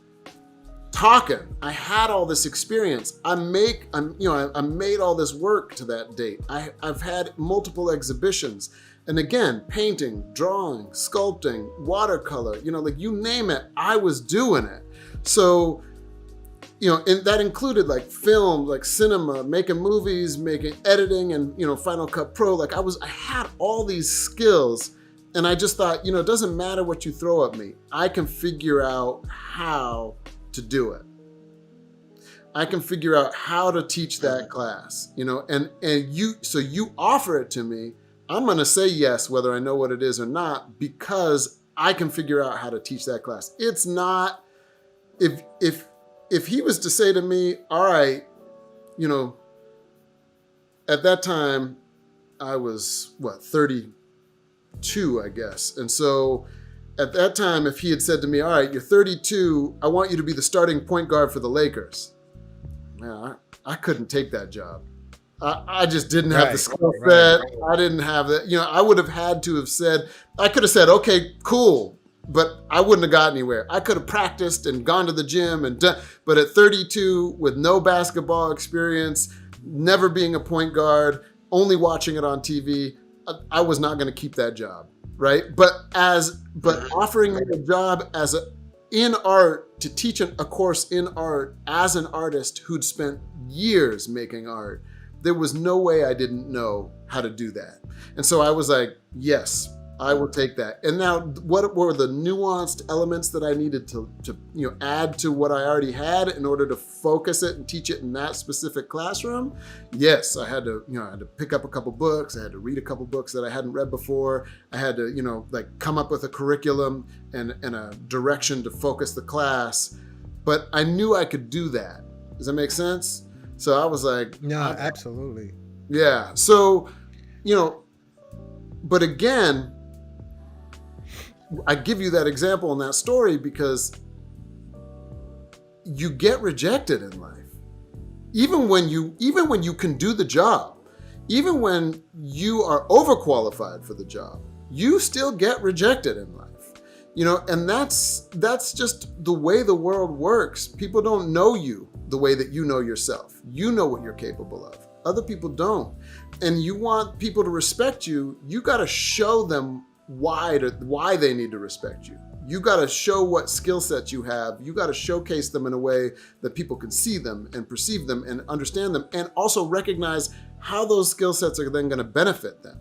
talking. I had all this experience. I made all this work to that date. I've had multiple exhibitions. And again, painting, drawing, sculpting, watercolor, you name it, I was doing it. So, and that included like film, like cinema, making movies, making editing, and Final Cut Pro. I had all these skills, and I just thought, it doesn't matter what you throw at me. I can figure out how to do it. I can figure out how to teach that class, and you offer it to me. I'm going to say yes, whether I know what it is or not, because I can figure out how to teach that class. It's not, if he was to say to me, all right, at that time I was 32, I guess. And so at that time, if he had said to me, all right, you're 32, I want you to be the starting point guard for the Lakers. Man, I couldn't take that job. I just didn't have the skill set. I didn't have that. I would have had to have said, I could have said, okay, cool, but I wouldn't have got anywhere. I could have practiced and gone to the gym and done, but at 32, with no basketball experience, never being a point guard, only watching it on TV, I was not going to keep that job, right? But offering me a job in art, to teach a course in art as an artist who'd spent years making art, there was no way I didn't know how to do that. And so I was like, yes, I will take that. And now, what were the nuanced elements that I needed to add to what I already had in order to focus it and teach it in that specific classroom? Yes, I had to pick up a couple books. I had to read a couple books that I hadn't read before. I had to, come up with a curriculum and a direction to focus the class. But I knew I could do that. Does that make sense? So I was like, no, absolutely. Yeah. So, but again, I give you that example in that story because you get rejected in life. Even when you can do the job, even when you are overqualified for the job, you still get rejected in life. And that's just the way the world works. People don't know you the way that you know yourself. You know what you're capable of. Other people don't. And you want people to respect you, you got to show them why they need to respect you. You got to show what skill sets you have. You got to showcase them in a way that people can see them and perceive them and understand them, and also recognize how those skill sets are then going to benefit them.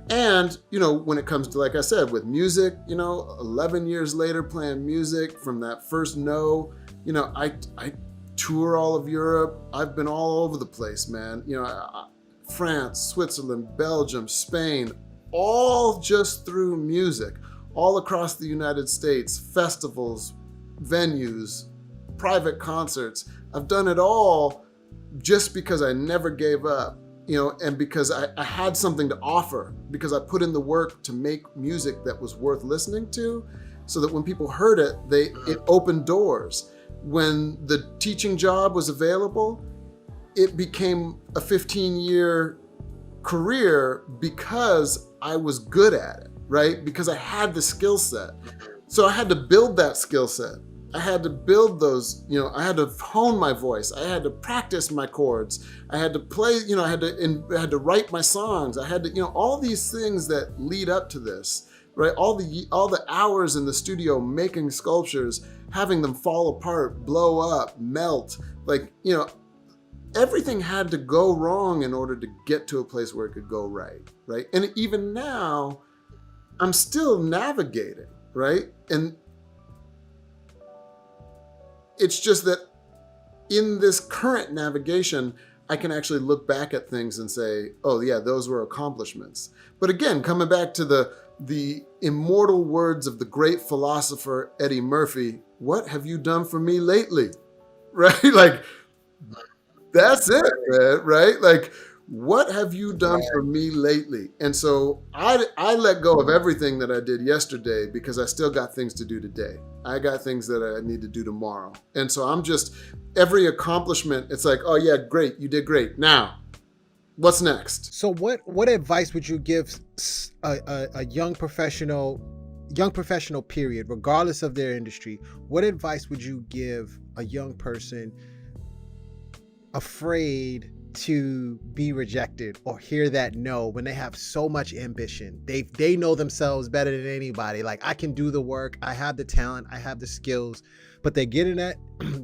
And, when it comes to, like I said, with music, 11 years later playing music from that first no, I tour all of Europe. I've been all over the place, man. France, Switzerland, Belgium, Spain, all just through music, all across the United States, festivals, venues, private concerts. I've done it all just because I never gave up, and because I had something to offer, because I put in the work to make music that was worth listening to, so that when people heard it, it opened doors. When the teaching job was available, it became a 15-year career because I was good at it, right? Because I had the skill set. So I had to build that skill set. I had to build those, I had to hone my voice. I had to practice my chords. I had to play, I had to write my songs. I had to, all these things that lead up to this, right? All the hours in the studio making sculptures, having them fall apart, blow up, melt, everything had to go wrong in order to get to a place where it could go right, right? And even now, I'm still navigating, right? And it's just that in this current navigation, I can actually look back at things and say, oh yeah, those were accomplishments. But again, coming back to the immortal words of the great philosopher Eddie Murphy, what have you done for me lately? Right? Like, that's it, man, right? Like, what have you done for me lately? And so I let go of everything that I did yesterday because I still got things to do today. I got things that I need to do tomorrow. And so I'm just, every accomplishment, it's like, oh yeah, great, you did great. Now, what's next? So what advice would you give a young professional period, regardless of their industry? What advice would you give a young person afraid to be rejected or hear that no when they have so much ambition? They know themselves better than anybody. Like, I can do the work, I have the talent, I have the skills, but they get in that,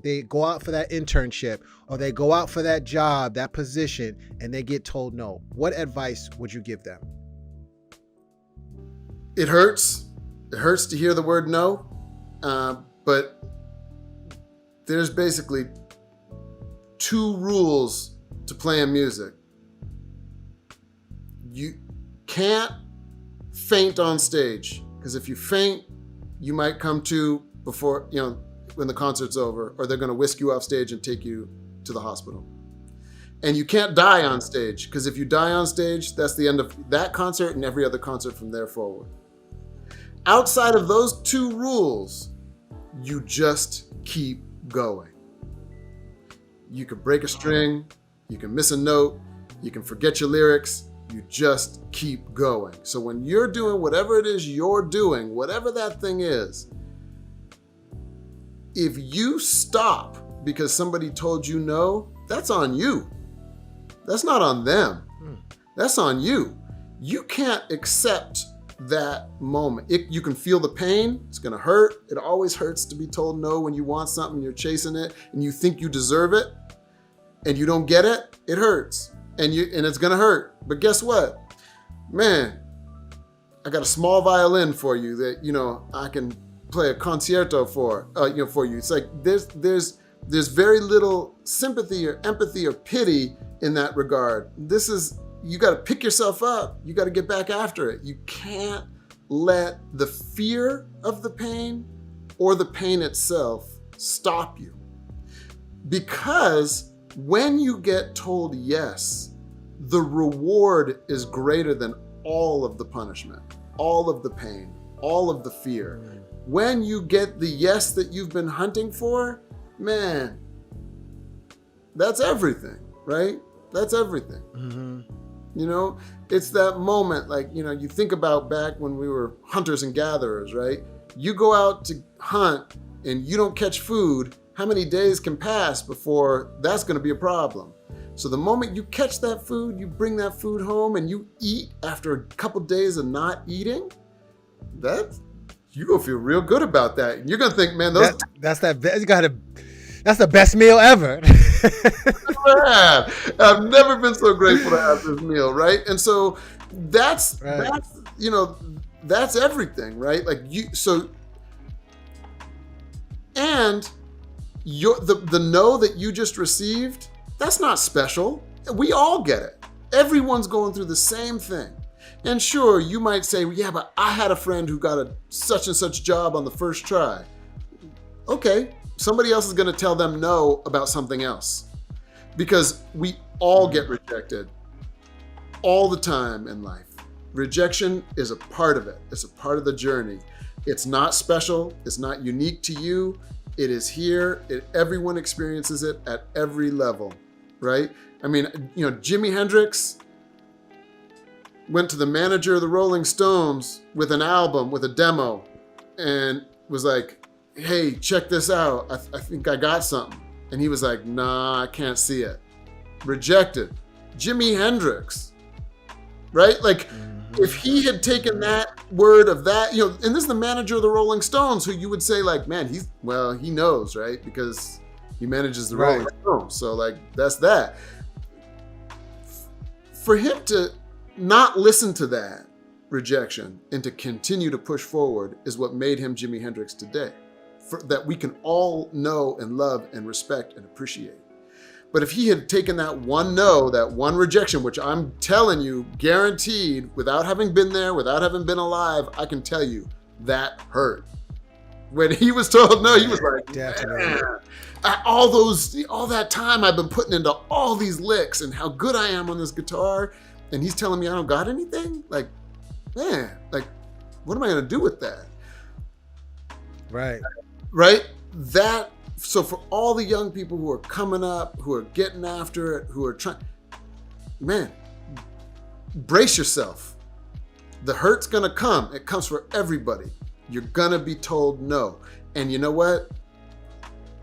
they go out for that internship or they go out for that job, that position, and they get told no. What advice would you give them? It hurts. It hurts to hear the word no, but there's basically 2 rules to playing music. You can't faint on stage, because if you faint, you might come to before, when the concert's over, or they're going to whisk you off stage and take you to the hospital. And you can't die on stage, because if you die on stage, that's the end of that concert and every other concert from there forward. Outside of those 2 rules, you just keep going. You can break a string, you can miss a note, you can forget your lyrics, you just keep going. So when you're doing whatever it is you're doing, whatever that thing is, if you stop because somebody told you no, that's on you. That's not on them. That's on you. You can't accept that moment. You can feel the pain. It's going to hurt. It always hurts to be told no when you want something, you're chasing it, and you think you deserve it, and you don't get it. It hurts, and it's going to hurt. But guess what? Man, I got a small violin for you that, I can play a concerto for you. It's like there's very little sympathy or empathy or pity in that regard. You got to pick yourself up. You got to get back after it. You can't let the fear of the pain or the pain itself stop you. Because when you get told yes, the reward is greater than all of the punishment, all of the pain, all of the fear. When you get the yes that you've been hunting for, man, that's everything, right? That's everything. Mm-hmm. It's that moment, you think about back when we were hunters and gatherers, right? You go out to hunt and you don't catch food, how many days can pass before that's going to be a problem? So the moment you catch that food, you bring that food home and you eat after a couple days of not eating, you're going to feel real good about that. And you're going to think, man, that's the best meal ever. I've never been so grateful to have this meal, right? And so that's everything, right? And the no that you just received, that's not special. We all get it. Everyone's going through the same thing. And sure, you might say, yeah, but I had a friend who got a such and such job on the first try. Okay. Somebody else is going to tell them no about something else, because we all get rejected all the time in life. Rejection is a part of it. It's a part of the journey. It's not special. It's not unique to you. It is here. Everyone experiences it at every level, right? I mean, Jimi Hendrix went to the manager of the Rolling Stones with an album, with a demo, and was like, hey, check this out. I think I got something. And he was like, nah, I can't see it. Rejected. Jimi Hendrix, right? If he had taken that word of that, and this is the manager of the Rolling Stones, who you would say man, he knows, right? Because He manages the Right. Rolling Stones. So like, that's that. For him to not listen to that rejection and to continue to push forward is what made him Jimi Hendrix today, that we can all know and love and respect and appreciate. But if he had taken that one no, that one rejection, which I'm telling you, guaranteed, without having been there, without having been alive, I can tell you that hurt. When he was told no, he was like, definitely. All that time I've been putting into all these licks and how good I am on this guitar, and he's telling me I don't got anything? Like, man, like, what am I gonna do with that? Right. Right? So for all the young people who are coming up, who are getting after it, who are trying, man, brace yourself. The hurt's gonna come. It comes for everybody. You're gonna be told no. And you know what?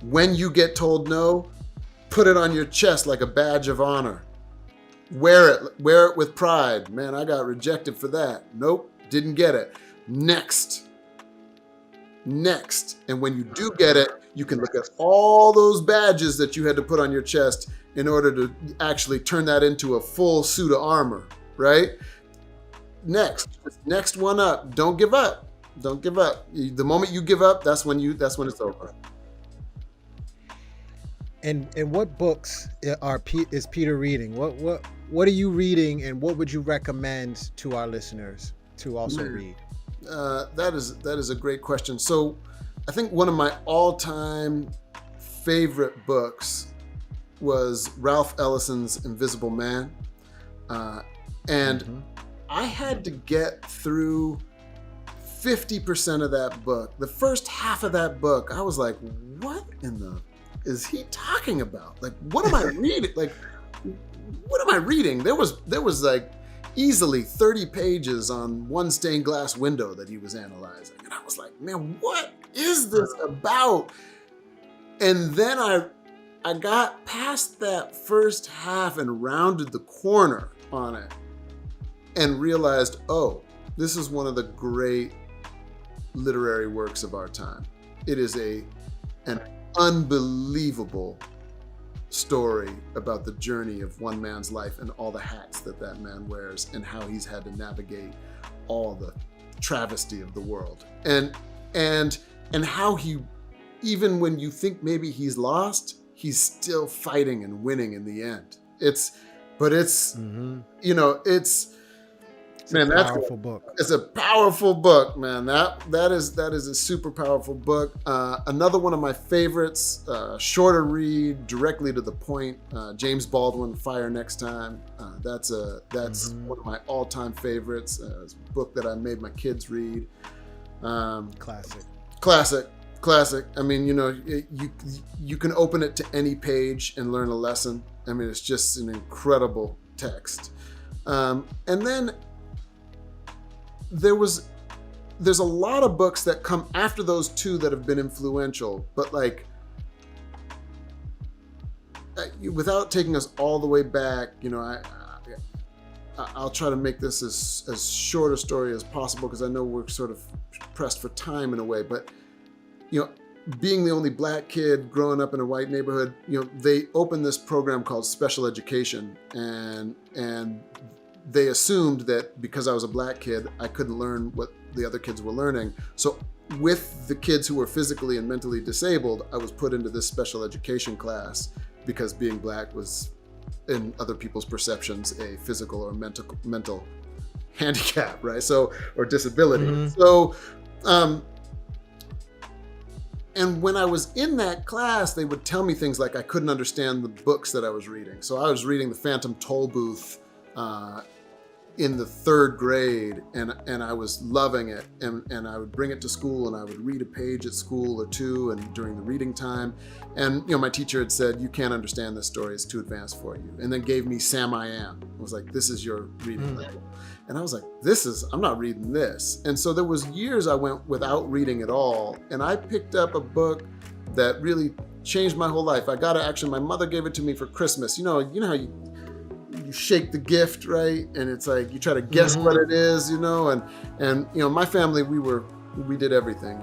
When you get told no, put it on your chest like a badge of honor. Wear it with pride. Man, I got rejected for that. Nope, didn't get it. Next. And when you do get it, you can look at all those badges that you had to put on your chest in order to actually turn that into a full suit of armor, right? Next one up. Don't give up. The moment you give up, that's when it's over. And what books is Peter reading? What are you reading, and what would you recommend to our listeners to also read? That is a great question. So I think one of my all-time favorite books was Ralph Ellison's Invisible Man. And I had to get through 50% of that book. The first half of that book, I was like, what in the is he talking about? Like, what am I reading? Like, what am I reading? There was like easily 30 pages on one stained glass window that he was analyzing. And I was like, man, what is this about? And then I got past that first half and rounded the corner on it and realized, oh, this is one of the great literary works of our time. It is an unbelievable story about the journey of one man's life and all the hats that man wears and how he's had to navigate all the travesty of the world. And how he, even when you think maybe he's lost, he's still fighting and winning in the end. It's man, that's a powerful book. It's a powerful book, man. That is a super powerful book. Another one of my favorites, shorter read, directly to the point. James Baldwin, Fire Next Time. That's one of my all-time favorites. It's a book that I made my kids read. Classic. I mean, you can open it to any page and learn a lesson. I mean, it's just an incredible text. And then there's a lot of books that come after those two that have been influential, but like, without taking us all the way back, I'll try to make this as short a story as possible because I know we're sort of pressed for time in a way, but being the only black kid growing up in a white neighborhood, they opened this program called special education, and they assumed that because I was a black kid, I couldn't learn what the other kids were learning. So with the kids who were physically and mentally disabled, I was put into this special education class because being black was, in other people's perceptions, a physical or mental handicap, right? So, or disability. Mm-hmm. So, and when I was in that class, they would tell me things like I couldn't understand the books that I was reading. So I was reading The Phantom Toll Booth in the third grade, and I was loving it. And I would bring it to school, and I would read a page at school or two, and during the reading time. And my teacher had said, "You can't understand this story; it's too advanced for you." And then gave me Sam I Am. I was like, "This is your reading level." And I was like, I'm not reading this. And so there was years I went without reading at all. And I picked up a book that really changed my whole life. My mother gave it to me for Christmas. You know how you shake the gift, right? And it's like, you try to guess what it is, and my family, we did everything.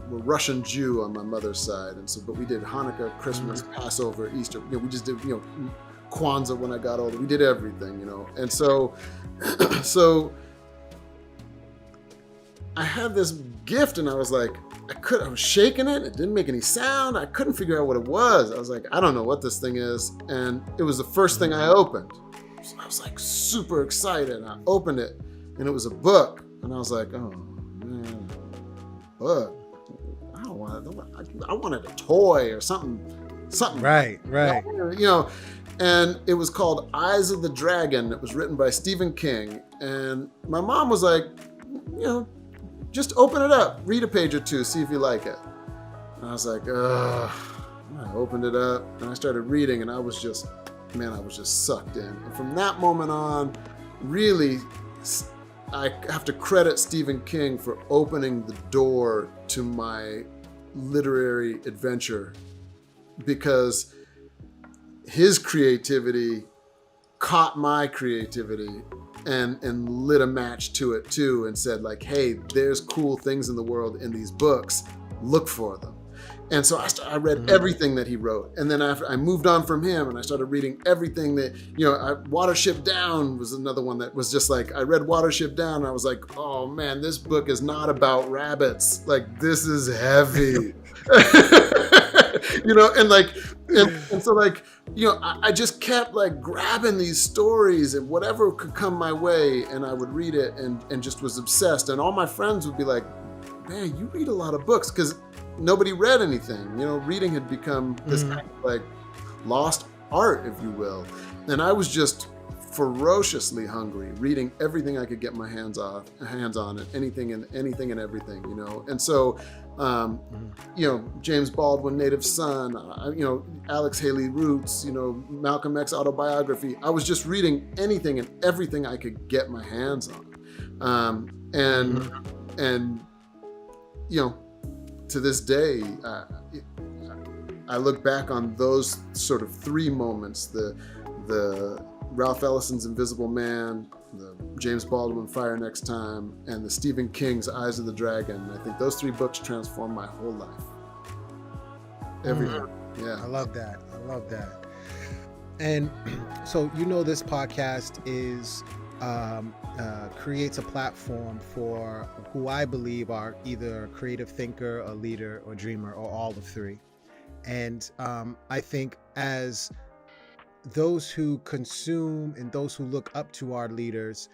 were Russian Jew on my mother's side, and so but we did Hanukkah, Christmas, Passover, Easter. We just did Kwanzaa when I got older. We did everything, and so so I had this gift, and I was like, I was shaking it. It didn't make any sound. I couldn't figure out what it was. I was like, I don't know what this thing is. And it was the first thing I opened. So I was like super excited. I opened it, and it was a book. And I was like, oh man, book. I don't want it. I wanted a toy or something. Right. And it was called Eyes of the Dragon. It was written by Stephen King. And my mom was like, just open it up, read a page or two, see if you like it. And I was like, ugh. I opened it up and I started reading, and I was just sucked in. And from that moment on, really, I have to credit Stephen King for opening the door to my literary adventure, because his creativity caught my creativity and lit a match to it too, and said like, hey, there's cool things in the world in these books, look for them. And so I read everything that he wrote, and then after I moved on from him, and I started reading everything that Watership Down was another one that was just like, I read Watership Down and I was like, oh man, this book is not about rabbits, like this is heavy. And so like, I just kept like grabbing these stories and whatever could come my way, and I would read it and just was obsessed. And all my friends would be like, man, you read a lot of books, because nobody read anything. Reading had become this kind of like lost art, if you will. And I was just ferociously hungry, reading everything I could get my hands on, and anything and everything, And so, James Baldwin, Native Son, Alex Haley Roots, Malcolm X autobiography. I was just reading anything and everything I could get my hands on. And to this day, I look back on those sort of three moments: the Ralph Ellison's Invisible Man, the James Baldwin Fire Next Time, and the Stephen King's Eyes of the Dragon. I think those three books transformed my whole life. Everything. Yeah. I love that. And so this podcast is creates a platform for who I believe are either a creative thinker, a leader, or dreamer, or all of three. And I think as those who consume and those who look up to our leaders,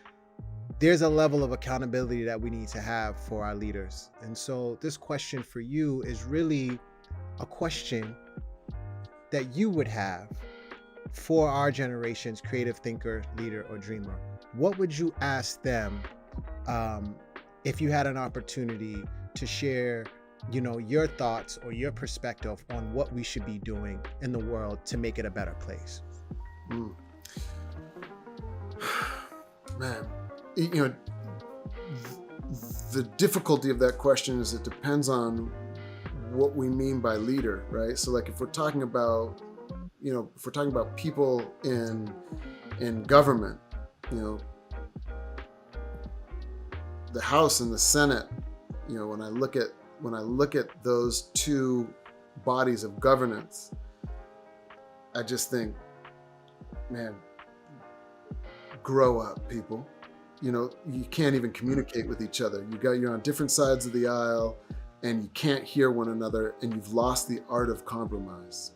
there's a level of accountability that we need to have for our leaders. And so this question for you is really a question that you would have for our generation's creative thinker, leader, or dreamer. What would you ask them if you had an opportunity to share, your thoughts or your perspective on what we should be doing in the world to make it a better place? Man, the difficulty of that question is it depends on what we mean by leader, right? So like if we're talking about, people in government, the House and the Senate, when I look at those two bodies of governance, I just think, man, grow up, people. You can't even communicate with each other. You're on different sides of the aisle, and you can't hear one another, and you've lost the art of compromise.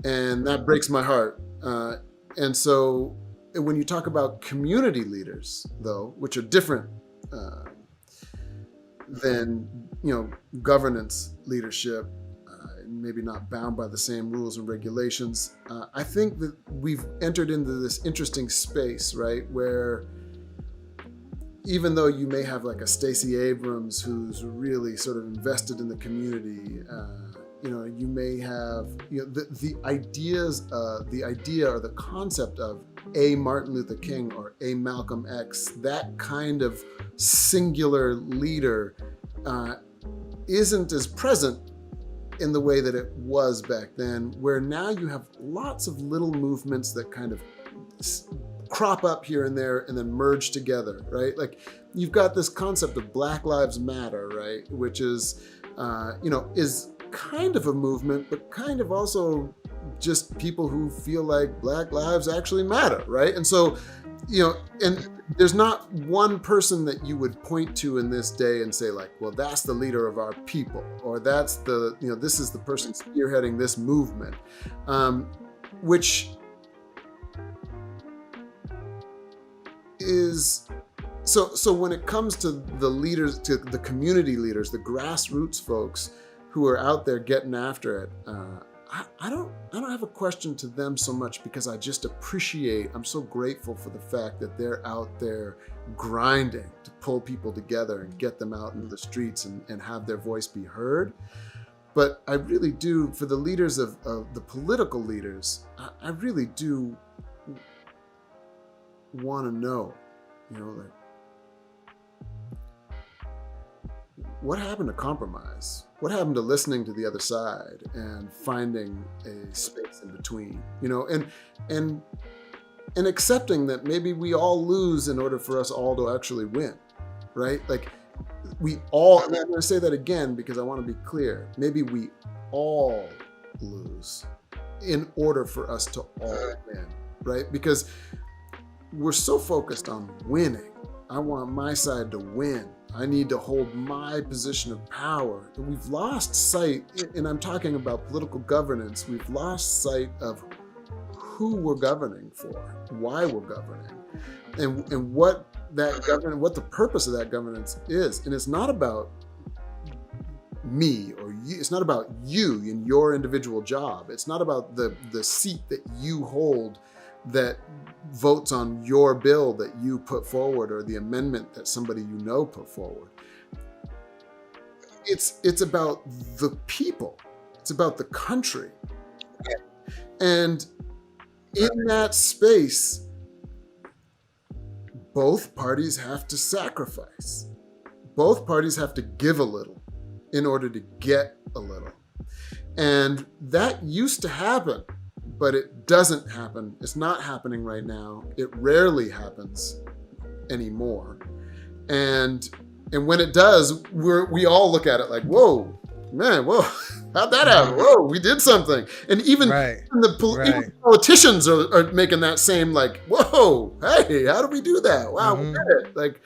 And that breaks my heart. And so when you talk about community leaders, though, which are different than, governance leadership, maybe not bound by the same rules and regulations, I think that we've entered into this interesting space, right, where even though you may have like a Stacey Abrams who's really sort of invested in the community, you may have the idea or the concept of a Martin Luther King or a Malcolm X, that kind of singular leader isn't as present in the way that it was back then, where now you have lots of little movements that kind of crop up here and there and then merge together, right? Like you've got this concept of Black Lives Matter, right? Which is is kind of a movement, but kind of also just people who feel like Black lives actually matter, right? And so, and there's not one person that you would point to in this day and say like, well, that's the leader of our people, or that's the, this is the person spearheading this movement, which is, so when it comes to the leaders, to the community leaders, the grassroots folks who are out there getting after it, I don't have a question to them so much, because I just I'm so grateful for the fact that they're out there grinding to pull people together and get them out into the streets and have their voice be heard. But I really do, for the leaders of the political leaders, I really do want to know, like, what happened to compromise? What happened to listening to the other side and finding a space in between? And accepting that maybe we all lose in order for us all to actually win, right? Like we all, and I'm going to say that again because I want to be clear, maybe we all lose in order for us to all win, right? Because we're so focused on winning. I want my side to win. I need to hold my position of power. And we've lost sight, and I'm talking about political governance, we've lost sight of who we're governing for, why we're governing, and what the purpose of that governance is. And it's not about me or you. It's not about you and your individual job. It's not about the seat that you hold that votes on your bill that you put forward or the amendment that somebody put forward. It's about the people. It's about the country. And in that space, both parties have to sacrifice. Both parties have to give a little in order to get a little. And that used to happen, but it doesn't happen. It's not happening right now. It rarely happens anymore. And when it does, we all look at it like, whoa, man, whoa, how'd that happen? Whoa, we did something. And even, even politicians are making that same like, whoa, hey, how did we do that? Wow, we did it. Like,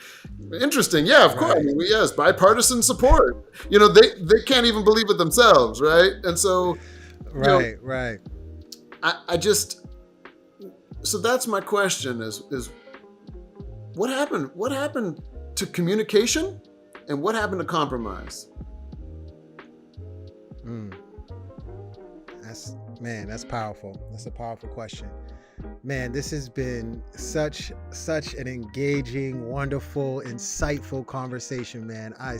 interesting. Yeah, of course. Yes, bipartisan support. They can't even believe it themselves, right? And so, I just, so that's my question is what happened? What happened to communication and what happened to compromise? That's powerful. That's a powerful question. Man, this has been such an engaging, wonderful, insightful conversation, man. I'm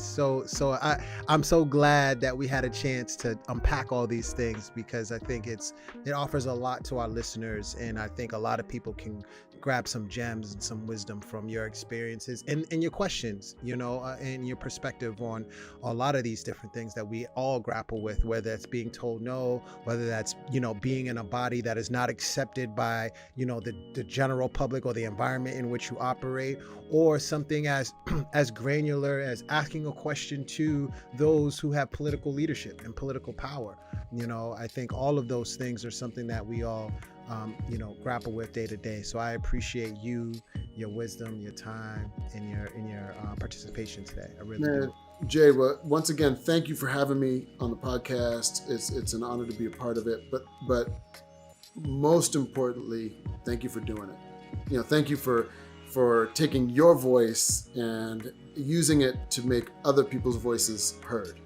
so glad that we had a chance to unpack all these things, because I think it offers a lot to our listeners, and I think a lot of people can grab some gems and some wisdom from your experiences and your questions, and your perspective on a lot of these different things that we all grapple with, whether it's being told no, whether that's, being in a body that is not accepted by, the general public or the environment in which you operate, or something as granular as asking a question to those who have political leadership and political power. I think all of those things are something that we all grapple with day to day. So I appreciate you, your wisdom, your time, and your participation today. I really do. Jay, well, once again, thank you for having me on the podcast. It's an honor to be a part of it. But most importantly, thank you for doing it. Thank you for taking your voice and using it to make other people's voices heard.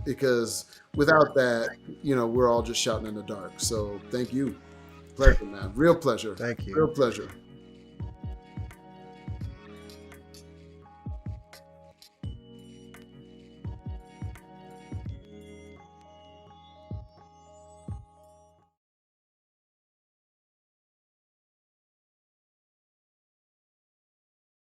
Because without that, we're all just shouting in the dark. So thank you. Pleasure, man. Real pleasure. Thank you. Real pleasure.